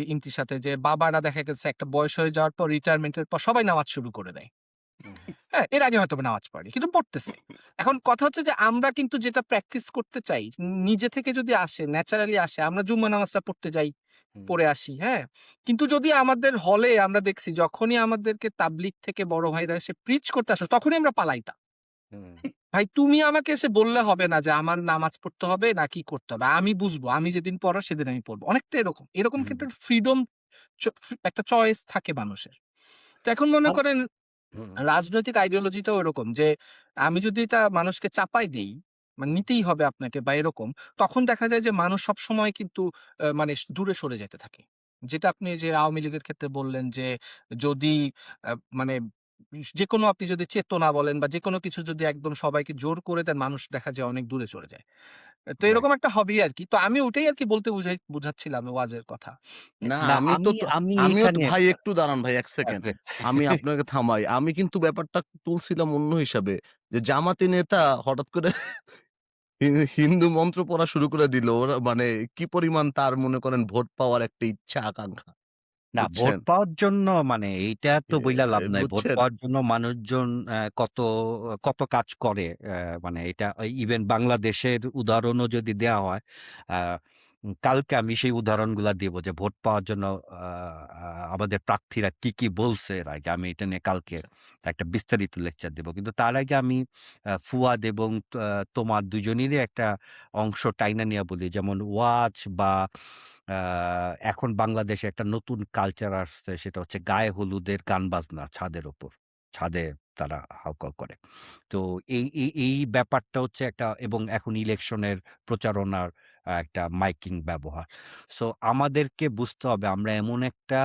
B: ইমতির সাথে যে বাবারা দেখা গেছে একটা বয়স হয়ে যাওয়ার পর, রিটায়ারমেন্ট এর পর সবাই নামাজ শুরু করে দেয়।
C: হুম,
B: হ্যাঁ? এর আগে হয়তোবা নামাজ পড়েনি। কিন্তু পড়তেছে। এখন কথা হচ্ছে যে আমরা কিন্তু যেটা প্র্যাকটিস করতে চাই, নিজে থেকে যদি আসে, ন্যাচারালি আসে, আমরা জুম্মা নামাজটা পড়তে যাই,
C: হুম,
B: পড়ে আসি, হ্যাঁ? কিন্তু যদি আমাদের হলে আমরা দেখছি যখনই আমাদেরকে তাবলিগ থেকে বড় ভাইরা এসে প্রিচ করতে আসে, তখনই আমরা পালাইতাম।
C: হুম,
B: ভাই তুমি আমাকে এসে বললে হবে না যে আমার নামাজ পড়তে হবে না কি করতে হবে। আমি বুঝবো। আমি যেদিন পড়ার সেদিন আমি পড়ব। অনেকটা এরকম। এরকম
C: হুম,
B: কিন্তু ফ্রিডম একটা চয়েস থাকে মানুষের। তো এখন মনে
C: আম
B: করেন
C: হুম,
B: রাজনৈতিক আইডিওলজিটাও এরকম যে আমি যদি এটা মানুষকে চাপাই দেই, মানে নিতেই হবে আপনাকে বা এরকম, তখন দেখা যায় যে মানুষ সবসময় কিন্তু মানে দূরে সরে যেতে থাকে। যেটা আপনি যে আওয়ামী লীগের ক্ষেত্রে বললেন যে যদি মানে যেকোনো আপনি যদি চেতনা বলেন বা যেকোনো কিছু যদি একদম সবাইকে জোর করে দেন, মানুষ দেখা যায় অনেক দূরে চলে যায়। তো
C: রাইট।
B: এরকম একটা হবেই আরকি। তো আমি ওটাই আরকি বলতে বুঝাচ্ছিলাম ওয়াজের কথা।
A: না
C: না
A: আমি তো
C: আমি
A: তো
C: আমি
A: আমিও তো
C: এখানে
A: ভাই একটু দাঁড়ান ভাই ১ সেকেন্ড।
C: আচ্ছা।
A: আমি আপনাকে থামাই। আমি কিন্তু ব্যাপারটা তুলছিলাম অন্য হিসাবে যে জামাতি নেতা হঠাৎ করে হিন্দু মন্ত্র পড়া শুরু করে দিল। ওরা মানে কি পরিমাণ তার মনে করেন ভোট পাওয়ার একটা ইচ্ছা আকাঙ্খা।
C: না ভোট
A: বুঝছেন?
C: পাওয়ার জন্য মানে এইটা তো বইলা লাভ নাই। ভোট
A: বুঝছেন?
C: পাওয়ার জন্য মানুষজন কত কাজ করে। মানে এটা ইভেন বাংলাদেশের উদাহরণও যদি দেয়া হয়, আ কালকে আমি সেই উদাহরণগুলা দিব যে ভোট পাওয়ার জন্য আ আ আমাদের প্রার্থীরা কি বলছে এর আগে। আমি এটা নিয়ে কালকে একটা বিস্তারিত লেকচার দিব। কিন্তু তার আগে আমি ফুয়াদ এবং তোমার দুজনেরই একটা অংশ টাইনা নিয়া বলি। যেমন ওয়াচ বা আ এখন বাংলাদেশে একটা নতুন কালচার আসছে সেটা হচ্ছে গায়ে হলুদের গান বাজনা ছাদের উপর। ছাদে তারা হাউকাউ করে। তো এই ব্যাপারটা হচ্ছে একটা এবং এখন ইলেকশনের প্রচারণার একটা মাইকিং ব্যবহার। সো আমাদেরকে বুঝতে হবে আমরা এমন একটা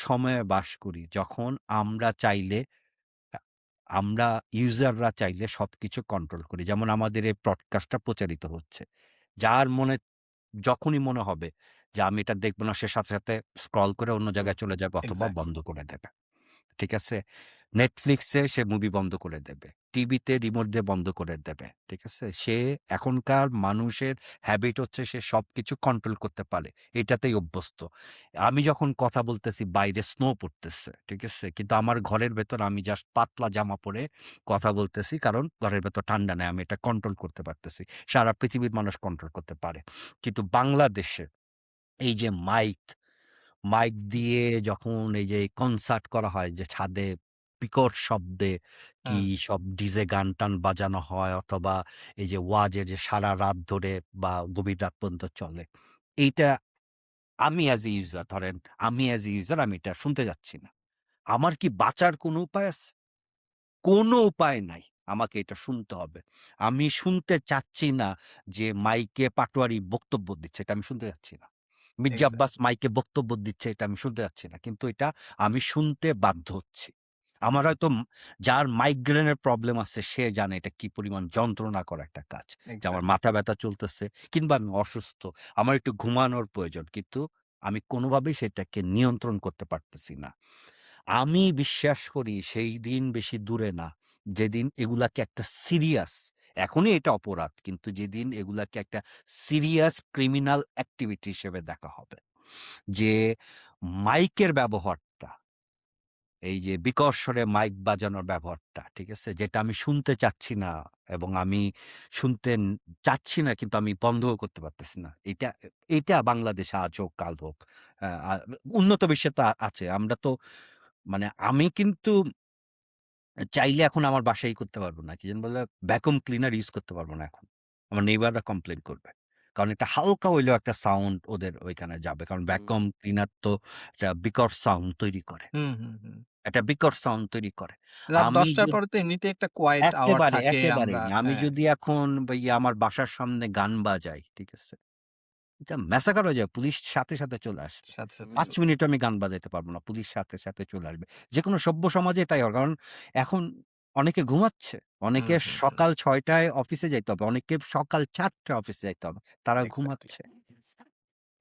C: সময়ে বাস করি যখন আমরা চাইলে আ আমরা ইউজাররা চাইলে সবকিছু কন্ট্রোল করি। যেমন আমাদের এই পডকাস্টটা প্রচারিত হচ্ছে। যার মনে যখনই মনে হবে যে আমি এটা দেখব না সে সাথে স্ক্রল করে অন্য
A: হুম,
C: জায়গায় চলে যাবে অথবা
B: এক্সাক্টলি।
C: বন্ধ করে দেবে। ঠিক আছে? Netflix এ সে মুভি বন্ধ করে দেবে। টিভিতে রিমোট দিয়ে বন্ধ করে দেবে। ঠিক আছে? সে এখনকার মানুষের হ্যাবিট হচ্ছে সে সবকিছু কন্ট্রোল করতে পারে। এটাতেই অভ্যস্ত। আমি যখন কথা বলতেছি বাইরে স্নো পড়তেছে। ঠিক আছে? কিন্তু আমার ঘরের ভেতর আমি জাস্ট পাতলা জামা পরে কথা বলতেছি। কারণ ঘরের ভেতর ঠান্ডা নাই। আমি এটা কন্ট্রোল করতে পারতেছি। সারা পৃথিবীর মানুষ কন্ট্রোল করতে পারে। কিন্তু বাংলাদেশে এই যে মাইক দিয়ে যখন এই যে কনসার্ট করা হয় যে ছাদে বিকট শব্দে কি
B: হ্যাঁ,
C: সব ডিজে গান-টান বাজানো হয় অথবা এই যে ওয়াজের যে সারা রাত ধরে বা গভীর রাত পর্যন্ত চলে। এইটা আমি অ্যাজ এ ইউজার ধরেন আমি অ্যাজ এ ইউজার আমি এটা শুনতে যাচ্ছি না। আমার কি বাঁচার কোনো উপায় আছে? কোনো উপায় নাই। আমাকে এটা শুনতে হবে। আমি শুনতে চাচ্ছি না যে মাইকে পাটোয়ারি বক্তব্য দিচ্ছে। এটা আমি শুনতে চাচ্ছি না। মির্জা আব্বাস
B: এক্সাক্টলি।
C: মাইকে বক্তব্য দিচ্ছে এটা আমি শুনতে চাচ্ছি না। কিন্তু এটা আমি শুনতে বাধ্য হচ্ছি। আমার হয়তো যার মাইগ্রেনের প্রবলেম আছে সে জানে এটা কি পরিমাণ যন্ত্রণা করা একটা কাজ। যে আমার
B: এক্সাক্টলি।
C: মাথা ব্যাথা চলতেছে কিংবা আমি অসুস্থ। আমার একটু ঘুমানোর প্রয়োজন। কিন্তু আমি কোনোভাবেই সেটাকে নিয়ন্ত্রণ করতে পারতেছি না। আমি বিশ্বাস করি সেই দিন বেশি দূরে না। যেদিন এগুলাকে একটা সিরিয়াস এখনই এটা অপরাধ। কিন্তু যেদিন এগুলাকে একটা সিরিয়াস ক্রিমিনাল অ্যাক্টিভিটি হিসেবে দেখা হবে। যে মাইকের ব্যবহারটা, এই যে বিকট স্বরে মাইক বাজানোর ব্যবহারটা, ঠিক আছে? যেটা আমি শুনতে চাচ্ছি না এবং আমি শুনতে চাচ্ছি না কিন্তু আমি বন্ধও করতে পারতেছি না। এইটা বাংলাদেশে আজ হোক কাল হোক। আ আ উন্নত বিশ্বে তো আছে। আমরা তো মানে আমি কিন্তু চাইলে এখন আমার বাসায় করতে পারব না। কি যেন বলে? ভ্যাকুয়াম ক্লিনার ইউজ করতে পারব না এখন। আমার নেইবাররা কমপ্লেইন করবে। কারণ এটা হালকা হইলেও একটা সাউন্ড ওদের ওইখানে যাবে। কারণ
A: হুম।
C: ভ্যাকুয়াম ক্লিনার তো একটা বিকট সাউন্ড তৈরি করে।
B: হুম, হুম, হুম।
C: একটা বিকট সাউন্ড তৈরি করে।
B: রাত
C: আমি
B: ১০ টার
C: যদি
B: পরে তো এমনিতেই একটা কোয়াইট আওয়ার থাকে আমরা
C: একেবারেই না। আমি
B: হ্যাঁ,
C: যদি এখন আমার বাসার সামনে গান বাজাই, ঠিক আছে? এটা ম্যাসাকার হয়ে যাবে। পুলিশ সাথে চলে আসবে।
B: সাথে
C: ৫
B: চলে আসে।
C: মিনিটও আমি গান বাজাইতে পারব না। পুলিশ সাথে চলে আসবে। যেকোনো সভ্য সমাজে তাই হয়। কারণ এখন অনেকে ঘুমাচ্ছে।
B: হুম,
C: অনেকে
B: হুম, হুম।
C: সকাল ৬ টায় অফিসে যাইতে হবে। অনেকে সকাল ৪ টায় অফিসে যাইতে হবে। তারা
B: এক্সাক্টলি।
C: ঘুমাচ্ছে।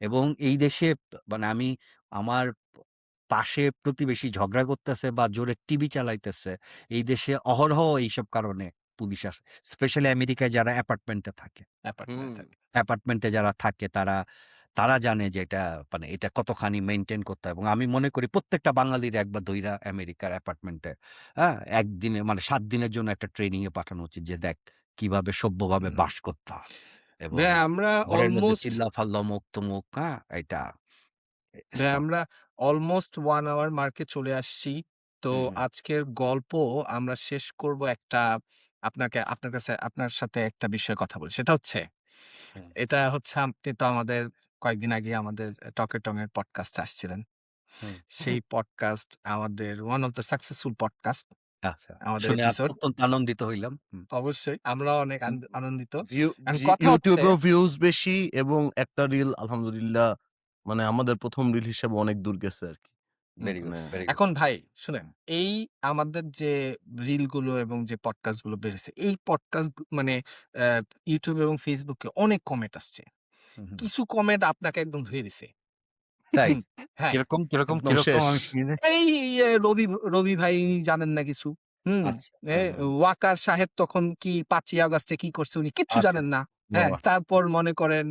C: এবং এই দেশে মানে আমি আমার পাশে প্রতিবেশী ঝগড়া করতেছে বা জোরে টিভি চালাইতেছে। এই দেশে অহরহ এইসব কারণে পুলিশ আসে। স্পেশালি আমেরিকায় যারা অ্যাপার্টমেন্টে থাকে।
B: অ্যাপার্টমেন্টে
A: হুম।
B: থাকে।
C: অ্যাপার্টমেন্টে যারা থাকে তারা জানে যে এটা মানে এটা কতখানি মেইনটেইন করতে হয় এবং আমি মনে করি প্রত্যেকটা বাঙালির একবার ধইরা আমেরিকার অ্যাপার্টমেন্টে, হ্যাঁ? ১ দিনে মানে ৭ দিনের জন্য একটা ট্রেনিং এ পাঠানো উচিত যে দেখ কিভাবে সভ্যভাবে
B: হুম।
C: বাস করতে হয় এবং
B: ভাইয়া আমরা
C: ঘরের মধ্যে
B: অলমোস্ট
C: চিল্লাফাল্লা অমুক-তমুক, হ্যাঁ? এটা
B: ভাইয়া
C: স্টপ।
B: আমরা অলমোস্ট 1 আওয়ার মার্কে চলে আসছি। তো
C: হুম, হুম,
B: আজকের গল্প আমরা শেষ করব একটা আপনার কাছে আপনার সাথে একটা বিষয়ে কথা বলি। সেটা হচ্ছে
C: হুম,
B: এটা হচ্ছে আপনি তো আমাদের কয়েকদিন আগে আমাদের টকে টং এর পডকাস্টে আসছিলেন।
C: হুম।
B: সেই পডকাস্ট আমাদের one of the successful podcast
C: আচ্ছা।
B: আমাদের
C: শুনে
B: এপিসোড।
C: অত্যন্ত আনন্দিত হইলাম।
B: অবশ্যই আমরাও অনেক আনন্দিত।
A: ভিউ
B: এখন কথা হচ্ছে
A: ইউটিউবেও ভিউজ বেশি এবং একটা রিল আলহামদুলিল্লাহ মানে আমাদের ১ম রিল হিসেবে অনেক দূর গেছে আরকি।
C: ভেরি গুড,
A: মানে
C: ভেরি গুড।
B: এখন ভাই শুনেন, এই আমাদের যে রিল গুলো এবং যে পডকাস্ট গুলো বেড়েছে, এই পডকাস্ট মানে ইউটিউব এবং ফেসবুকে অনেক কমেন্ট আসছে।
C: হুম, হুম।
B: কিছু কমেন্ট আপনাকে একদম ধুয়ে দিছে।
C: তাই?
B: হ্যাঁ,
C: কিরকম, কিরকম,
A: একদম
C: কিরকম
A: শেষ।
C: আমি শুনি নাই।
B: এই রবি রবি ভাই জানেন না কিছু।
C: আচ্ছা।
B: ওয়াকার সাহেব তখন কি ৫ই আগস্টে কি করছে উনি কিচ্ছু
C: আচ্ছা,
B: জানেন না।
C: ও
B: হ্যাঁ,
C: আচ্ছা।
B: তারপর মনে করেন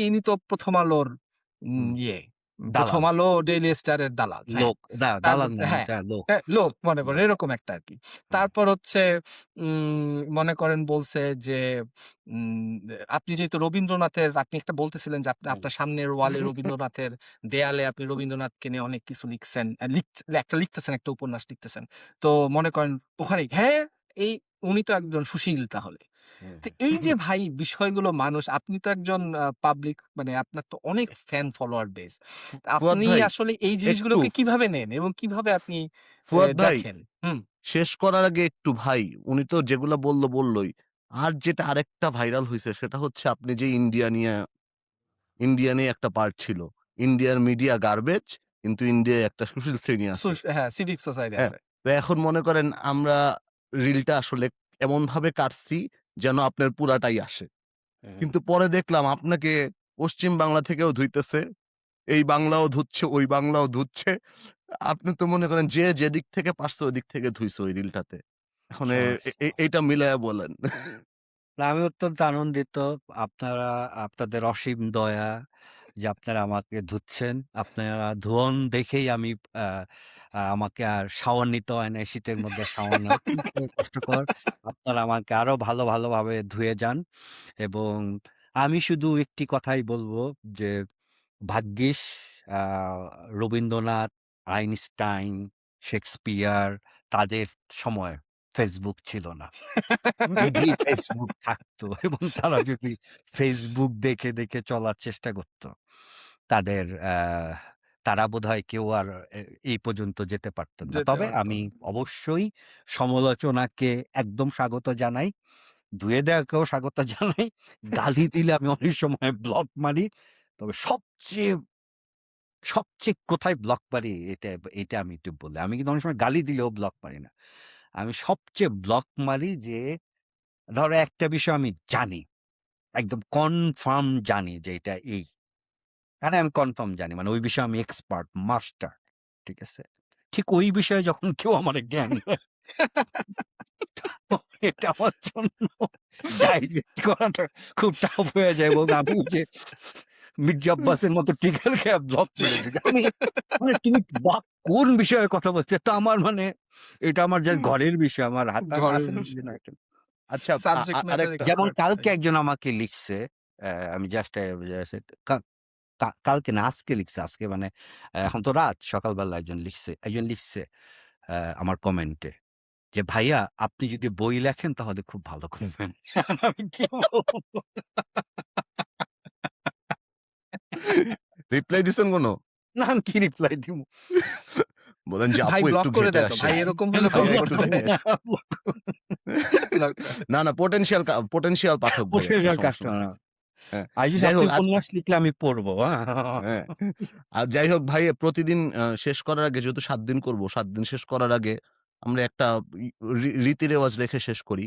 B: ইনি তো ১ম আলোর
C: হুম।
B: ইয়ে,
C: দালাল।
B: ১ম আলো ডেইলি স্টারের দালাল। হ্যাঁ,
C: লোক। না,
B: তারপর
C: দালাল না,
B: হ্যাঁ,
C: এটা লোক।
B: লোক মনে করেন
C: লোক।
B: এরকম একটা আরকি।
C: হুম।
B: তারপর হচ্ছে মনে করেন বলছে যে উম আপনি যেহেতু রবীন্দ্রনাথের আপনি একটা বলতেছিলেন যে আপনি
C: হুম।
B: আপনার সামনের ওয়ালে রবীন্দ্রনাথের দেয়ালে আপনি রবীন্দ্রনাথকে নিয়ে অনেক কিছু লিখছেন। একটা লিখতেছেন, একটা উপন্যাস লিখতেছেন। তো মনে করেন ওখানেই হ্যাঁ, এই উনি তো একজন সুশীল তাহলে।
C: হুম,
B: তো
C: হুম।
B: এই যে ভাই বিষয়গুলো মানুষ আপনি তো একজন পাবলিক মানে আপনার তো অনেক ফ্যান ফলোয়ার বেস।
A: ফুয়াদ
B: আপনি
A: ভাই
B: আসলে এই
A: একটু
B: জিনিসগুলোকে কিভাবে নেন এবং কিভাবে আপনি
A: ফুয়াদ ভাই
B: দেখেন? হুম।
A: শেষ করার আগে একটু ভাই উনি তো যেগুলা বললই। আর যেটা আরেকটা ভাইরাল হইছে সেটা হচ্ছে আপনি যে ইন্ডিয়া নিয়ে একটা পার্ট ছিল। ইন্ডিয়ার মিডিয়া গার্বেজ কিন্তু ইন্ডিয়ায় একটা সুশীল শ্রেণী আছে।
B: হ্যাঁ, সিভিক সোসাইটি
A: হ্যাঁ?
B: আছে।
A: তো এখন মনে করেন আমরা রিলটা আসলে এমনভাবে কাটছি যেন আপনার পুরাটাই আসে।
C: হুম।
A: কিন্তু পরে দেখলাম আপনাকে পশ্চিম বাংলা থেকেও ধুইতেছে। এই বাংলাও ধুচ্ছে, ওই বাংলাও ধুচ্ছে। আপনি তো মনে করেন যে যেদিক থেকে পারছে ওদিক থেকে ধুইছে ওই রিলটাতে। এখন
C: সমস্যা।
A: এইটা মিলায়া বলেন।
C: না, আমি অত্যন্ত আনন্দিত। আপনারা আপনাদের অসীম দয়া যে আপনারা আমাকে ধুচ্ছেন। আপনারা ধোন দেখেই আমি আ আ আমাকে আর শাওয়ার নিতে হয় না। শীতের মধ্যে শাওয়ার নেওয়া খুব কষ্টকর। আপনারা আমাকে আরো ভালোভাবে ধুয়ে যান এবং আমি শুধু একটি কথাই বলব যে ভাগ্যিস আ রবীন্দ্রনাথ, আইনস্টাইন, শেক্সপিয়ার তাদের সময় ফেসবুক ছিল না। যদি ফেসবুক থাকতো এবং তারা যদি ফেসবুক দেখে চলার চেষ্টা করত, তাদের তারা বোধহয় কেউ আর এই পর্যন্ত যেতে পারত না।
B: যেতে
C: তবে
B: পারত
C: আমি
B: না।
C: অবশ্যই সমালোচনাকে একদম স্বাগত জানাই। ধুয়ে দেওয়াকেও স্বাগত জানাই। গালি দিলে আমি অনেক সময় ব্লক মারি। তবে সবচেয়ে কোথায় ব্লক মারি এটা আমি একটু বলি। আমি কিন্তু অনেক সময় গালি দিলেও ব্লক মারি না। আমি সবচেয়ে ব্লক মারি যে ধরো একটা বিষয় আমি জানি। একদম কনফার্ম জানি যে এটা এই। মানে আমি কনফার্ম জানি। মানে ওই বিষয়ে আমি এক্সপার্ট, মাস্টার। ঠিক আছে? ঠিক ওই বিষয়ে যখন কেউ আমারে জ্ঞান দেয়, এটা আমার জন্য ডাইজেস্ট করাটা খুব টাফ হয়ে যায় এবং আমি ওই যে মির্জা আব্বাসের মতো টিকার খেয়ে ব্লক মেরে দিই। মানে তুমি কোন বিষয়ে কথা বলছো? এটা আমার জাস্ট ঘরের বিষয়। আমার হাত
B: ঘরের
C: আছে না
B: বিষয়।
C: না
A: আচ্ছা
B: সাবজেক্ট ম্যাটার
A: আরেকটা
C: যেমন
B: এক্সপার্ট
C: কালকে
B: ভাই।
C: একজন আমাকে লিখছে, আমি জাস্ট কা কা কালকে না আজকে লিখছে। আজকে মানে এখন তো রাত, সকালবেলা একজন লিখছে আমার কমেন্টে যে, "ভাইয়া আপনি যদি বই লেখেন তাহলে খুব ভালো করবেন।" আমি কি বলব?
A: রিপ্লাই দিছেন কোনো?
C: না আমি কি রিপ্লাই দিব?
A: বলেন যে,
B: ভাই
A: "আপু
B: ব্লক
A: একটু
B: করে
A: ঘেঁটে
B: দেয় তো। ভাই
A: আসেন।
B: এরকম হলে তো
C: না
A: ভাইয়া
B: ব্লক
A: একটু
C: ব্লক
B: করে
A: ঘেঁটে
C: করব
B: দেয়।
C: না।
A: আসেন।"
B: ব্লক করে।
A: না, না পটেনশিয়াল পাঠক ভাইয়া কোনো
C: পরিবেশের
A: সমস্যা নাই।
C: কাস্টমার না।
A: হ্যাঁ,
C: আইজিস
A: যাই
C: আপনি
A: হোক
C: উপন্যাস লিখলে আমি পড়বো।
A: হ্যাঁ, আর যাই হোক ভাই প্রতিদিন শেষ করার আগে যেহেতু ৭ দিন করব, ৭ দিন শেষ করার আগে আমরা একটা ই রীতি-রেওয়াজ রেখে শেষ করি।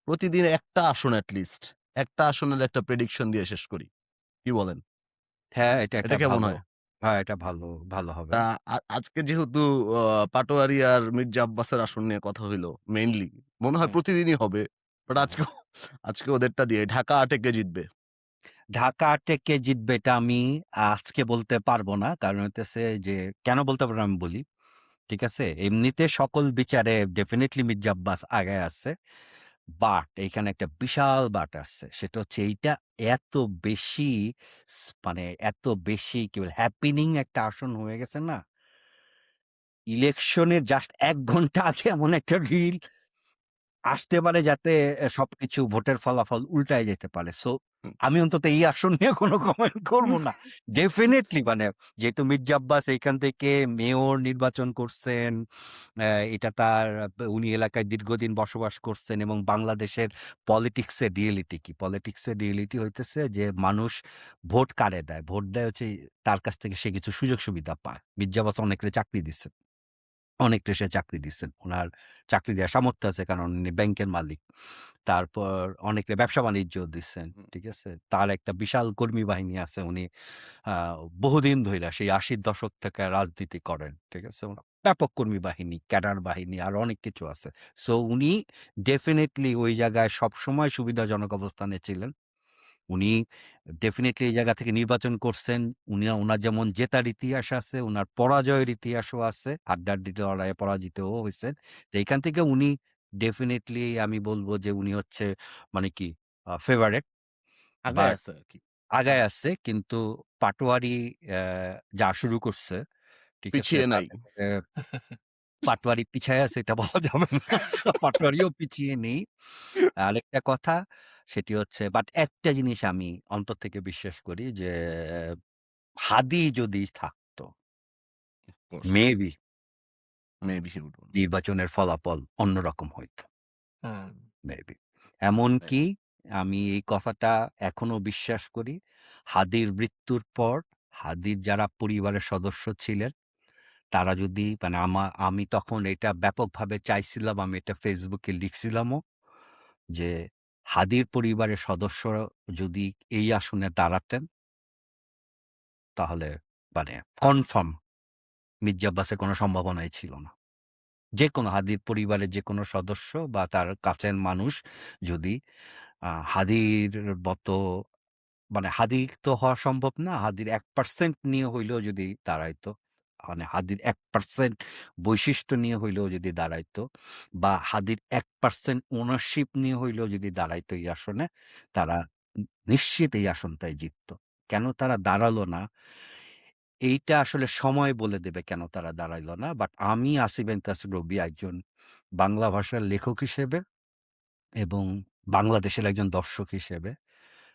A: প্রতিদিন একটা আসন এট লিস্ট। একটা আসনের একটা প্রেডিকশন দিয়ে শেষ করি। কি বলেন?
C: হ্যাঁ, এটা
A: এটা
C: একটা
A: কেমন
C: ভালো।
A: হয়?
C: হ্যাঁ, এটা ভালো হবে।
A: তা আজকে যেহেতু আ পাটোয়ারি আর মির্জা আব্বাসের আসন নিয়ে কথা হইলো মেইনলি। মনে হয়
C: হুম,
A: প্রতিদিনই হবে। বাট
C: হুম, হুম।
A: আজকে ওদেরটা দিয়ে ঢাকা ৮ এ কে জিতবে?
C: ঢাকা কে জিতবে এটা আমি আজকে বলতে পারব না। কারণ হইতেছে যে কেন বলতে পারব না আমি বলি। ঠিক আছে? এমনিতে সকল বিচারে ডেফিনিটলি মির্জা আব্বাস আগায় আছে। বাট এইখানে একটা বিশাল বাট আছে। সেটা হচ্ছে এইটা এত বেশি মানে এত বেশি কি বলে হ্যাপেনিং একটা আসন হয়ে গেছে না? ইলেকশনের জাস্ট ১ ঘন্টা আগে এমন একটা রিল আসতে পারে যাতে সবকিছু ভোটের ফলাফল উল্টায় যেতে পারে। সো আমি অন্তত এই আসন নিয়ে কোনো কমেন্ট করব না। ডেফিনিটলি মানে যেহেতু মির্জা আব্বাস এইখান থেকে মেয়র নির্বাচন করছেন, এটা তার উনি এলাকায় দীর্ঘদিন বসবাস করছেন এবং বাংলাদেশের পলিটিক্সের রিয়েলিটি কি? পলিটিক্সের রিয়েলিটি হইতেছে যে মানুষ ভোট কারে দেয়? ভোট দেয় হচ্ছে তার কাছ থেকে সে কিছু সুযোগ সুবিধা পায়। মির্জা আব্বাস অনেকের চাকরি দিচ্ছে। অনেক দেশে চাকরি দিচ্ছেন। উনার চাকরি দেওয়ার সামর্থ্য আছে কারণ উনি ব্যাংকের মালিক। তারপর অনেকে ব্যবসা-বাণিজ্য দিচ্ছেন।
A: হুম।
C: ঠিক আছে? তার একটা বিশাল কর্মী বাহিনী আছে। উনি আ বহুদিন ধইরা সেই ৮০ দশক থেকে রাজনীতি করেন। ঠিক আছে? উনার ব্যাপক কর্মী বাহিনী, ক্যাডার বাহিনী আরো অনেক কিছু আছে। সো উনি ডেফিনিটলি ওই জায়গায় সবসময় সুবিধাজনক অবস্থানে ছিলেন। উনি ডেফিনিটলি এই জায়গা থেকে নির্বাচন করছেন। উনার যেমন জেতার ইতিহাস আছে, উনার পরাজয়ের ইতিহাসও আছে। হাড্ডাহাড্ডি লড়াইয়ে পরাজিতও হইছেন। তো এইখান থেকে উনি ডেফিনিটলি আমি বলব যে উনি হচ্ছে মানে কি ফেভারেট।
A: আগায়
C: বাট
A: আছে আরকি।
C: আগায় আছে কিন্তু পাটোয়ারি অ্যা যা শুরু করছে, ঠিক আছে?
A: পিছিয়ে নাই।
C: তাতে করে পাটোয়ারি পিছায় আছে এটা বলা যাবে না। পাটোয়ারিও পিছিয়ে নেই। আরেকটা কথা সেটি হচ্ছে বাট একটা জিনিস আমি অন্তর থেকে বিশ্বাস করি যে হাদি যদি থাকতো
A: of course.
C: Maybe
A: maybe he would win.
C: নির্বাচনের ফলাফল অন্যরকম হইতো।
B: হুম।
C: মেবি।
A: মেবি।
C: এমনকি আমি এই কথাটা এখনো বিশ্বাস করি। হাদির মৃত্যুর পর হাদির যারা পরিবারের সদস্য ছিলেন তারা যদি মানে আমি তখন এটা ব্যাপকভাবে চাইছিলাম। আমি এটা ফেসবুকে লিখছিলামও যে হাদির পরিবারের সদস্যরা যদি এই আসনে দাঁড়াতেন তাহলে মানে কনফার্ম মির্জা আব্বাসের কোনো সম্ভাবনাই ছিল না। যেকোনো হাদির পরিবারের যেকোনো সদস্য বা তার কাছের মানুষ যদি হাদির মতো মানে হাদি তো হওয়া সম্ভব না। হাদির 1% নিয়ে হইলেও যদি দাঁড়াইতো, মানে হাদির 1% বৈশিষ্ট্য নিয়ে হইলেও যদি দাঁড়াইতো বা হাদির 1% ওনারশিপ নিয়ে হইলেও যদি দাঁড়াইতো এই আসনে, তারা নিশ্চিত এই আসনটাই জিততো। কেন তারা দাঁড়ালো না? এইটা আসলে সময় বলে দেবে কেন তারা দাঁড়াইলো না। বাট আমি আসিফ ইনতাস রবি একজন বাংলা ভাষার লেখক হিসেবে এবং বাংলাদেশের একজন দর্শক হিসেবে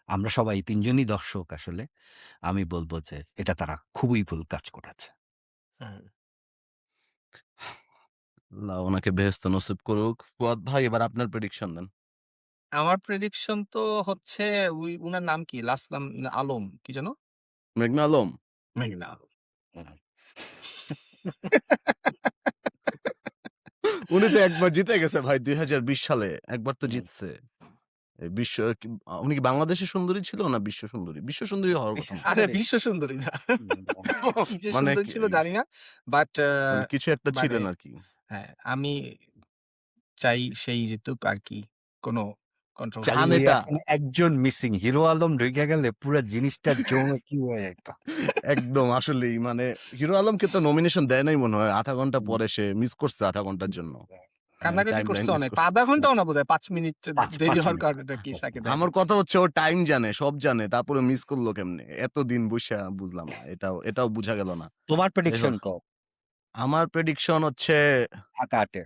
C: আমরা সবাই ৩ জনই দর্শক আসলে। আমি বলব যে এটা তারা খুবই ভুল কাজ করেছে।
B: হুম।
A: আল্লাহ ওনাকে বেহেশত নসিব করুক। ফুয়াদ ভাই এবার আপনার প্রেডিকশন দেন।
B: আমার প্রেডিকশন তো হচ্ছে উনার নাম কি? লাস্ট নাম আলম। কি যেন?
A: মেঘনা আলম?
B: মেঘনা আলম।
C: হুম।
A: উনি তো একবার জিতে গেছে ভাই ২০২০ সালে। একবার তো
C: হুম।
A: জিতছে। এই বিশ্ব কি উনি কি বাংলাদেশের সুন্দরী ছিল না বিশ্ব সুন্দরী? বিশ্ব সুন্দরী হওয়ার কথা মনে
B: আরে
A: হয়।
B: বিশ্ব সুন্দরী না। কি যে
A: মানে
B: সুন্দরী ছিল জানি না। বাট
A: মানে কিছু একটা
B: মানে
A: ছিলেন আরকি।
B: হ্যাঁ, আমি চাই সেই জিতুক আরকি। কোনো
C: খালি
A: চান
B: কন্ট্রোভার্সি
C: ওই
A: এটা?
C: এখন একজন মিসিং। হিরো আলম ঢুইকা গেলে পুরা জিনিসটা জমে কি হয়ে যেত।
A: একদম আসলেই মানে হিরো আলমকে তো নমিনেশন দেয় নাই মনে হয়। ০.৫ ঘন্টা
C: হুম।
A: পরে সে মিস করছে ০.৫ ঘন্টার জন্য।
B: কান্নাকাটি
A: টাইমলাইন
B: করছে
A: মিস
B: অনেক।
A: করছে।
B: ০.৫ ঘন্টাও না বোধহয় ৫ মিনিট
C: ৫
B: দেরি হওয়ার
C: মিনিট।
B: কারণে কি তাকে দেয়
A: আমার
B: নাই।
A: কথা হচ্ছে ও টাইম জানে, সব জানে। তারপরে মিস করলো কেমনে? এতদিন বইসা বুঝলাম না। এটাও বুঝা গেল না।
C: তোমার
A: যাই
C: প্রেডিকশন
A: হোক,
C: কও।
A: আমার প্রেডিকশন হচ্ছে
C: ঢাকা ৮ এ।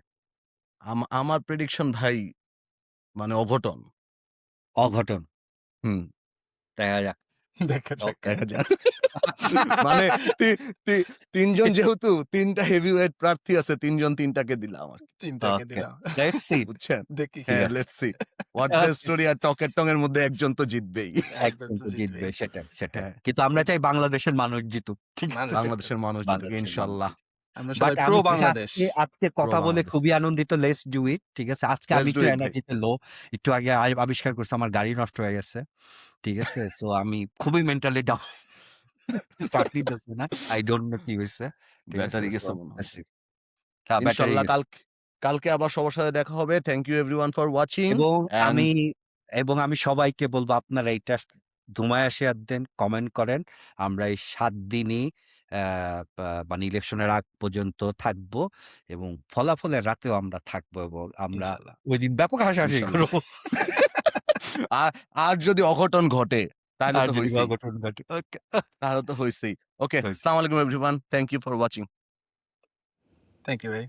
A: আমার প্রেডিকশন ভাই মানে অঘটন।
C: অঘটন।
A: হুম,
C: দেখা যাক।
B: দেখা যাক।
C: ওকে।
A: দেখা যাক। মানে তি তি ৩ জন যেহেতু ৩ টা হেভিওয়েট প্রার্থী আছে, ৩ জন ৩ টাকে দিলাম আরকি।
B: ৩ টাকে
C: ওকে।
B: দিলাম।
C: Let's see.
A: বুঝছেন?
B: দেখি কি
C: ঠিক
A: হ্যাঁ,
C: আছে।
A: Let's see. What the story আর টকের টং এর মধ্যে একজন তো জিতবেই।
B: একদম
C: একজন
B: তো
C: তো জিতবে
B: জিতবেই।
C: সেটাই।
A: হ্যাঁ,
C: কিন্তু আমরা চাই বাংলাদেশের মানুষ জিতুক। ঠিক আছে?
B: মানুষের
A: বাংলাদেশের মানুষ জিতুক
C: বাংলাদেশের মানুষ
A: ইনশাআল্লাহ।
C: জিতুক।
B: আমরা
C: বাট
B: সবাই প্রো
C: আমি কিন্তু
B: বাংলাদেশ।
C: আজকে
A: প্রো
C: কথা বলে
A: বাংলাদেশ।
C: খুবই আনন্দিত। Let's do it. ঠিক আছে? আজকে আমি
A: লেটস ডু
C: একটু
A: ইট ভাই।
C: এনার্জিতে লো। একটু আগে আবিষ্কার করছি আমার গাড়ি নষ্ট হয়ে গেছে। ঠিক আছে? সো আমি খুবই মেন্টালি ডাউন। স্টার্ট নিতেছে না। আই ডোন্ট নো কি হইছে। ঠিক আছে?
A: ব্যাটারি
C: সো
A: গেছে মনে হয়।
C: Let's see. ব্যাটারি
A: ইনশাআল্লাহ
C: গেছে।
A: কালকে আবার সবার সাথে দেখা হবে। Thank you everyone for watching
C: এবং
A: অ্যান্ড
C: আমি আমি সবাইকে বলব আপনারা এইটা ধুমায়া শেয়ার দেন, কমেন্ট করেন। আমরা এই ৭ দিনই অ্যা মানে ইলেকশনের আগ পর্যন্ত থাকবো এবং ফলাফলের রাতেও আমরা থাকবো এবং আমরা
B: ইনশাআল্লাহ।
C: ঐদিন ব্যাপক হাসাহাসি
A: ইনশাআল্লাহ।
C: করব।
A: আর আর যদি অঘটন ঘটে তাহলে
C: আর
A: তো
C: যদি
A: হইছেই।
C: অঘটন ঘটে। ওকে।
A: তাহলে তো হইছেই। ওকে,
C: হইছে।
A: আসসালামু আলাইকুম everyone. Thank you for watching.
B: Thank you ভাই।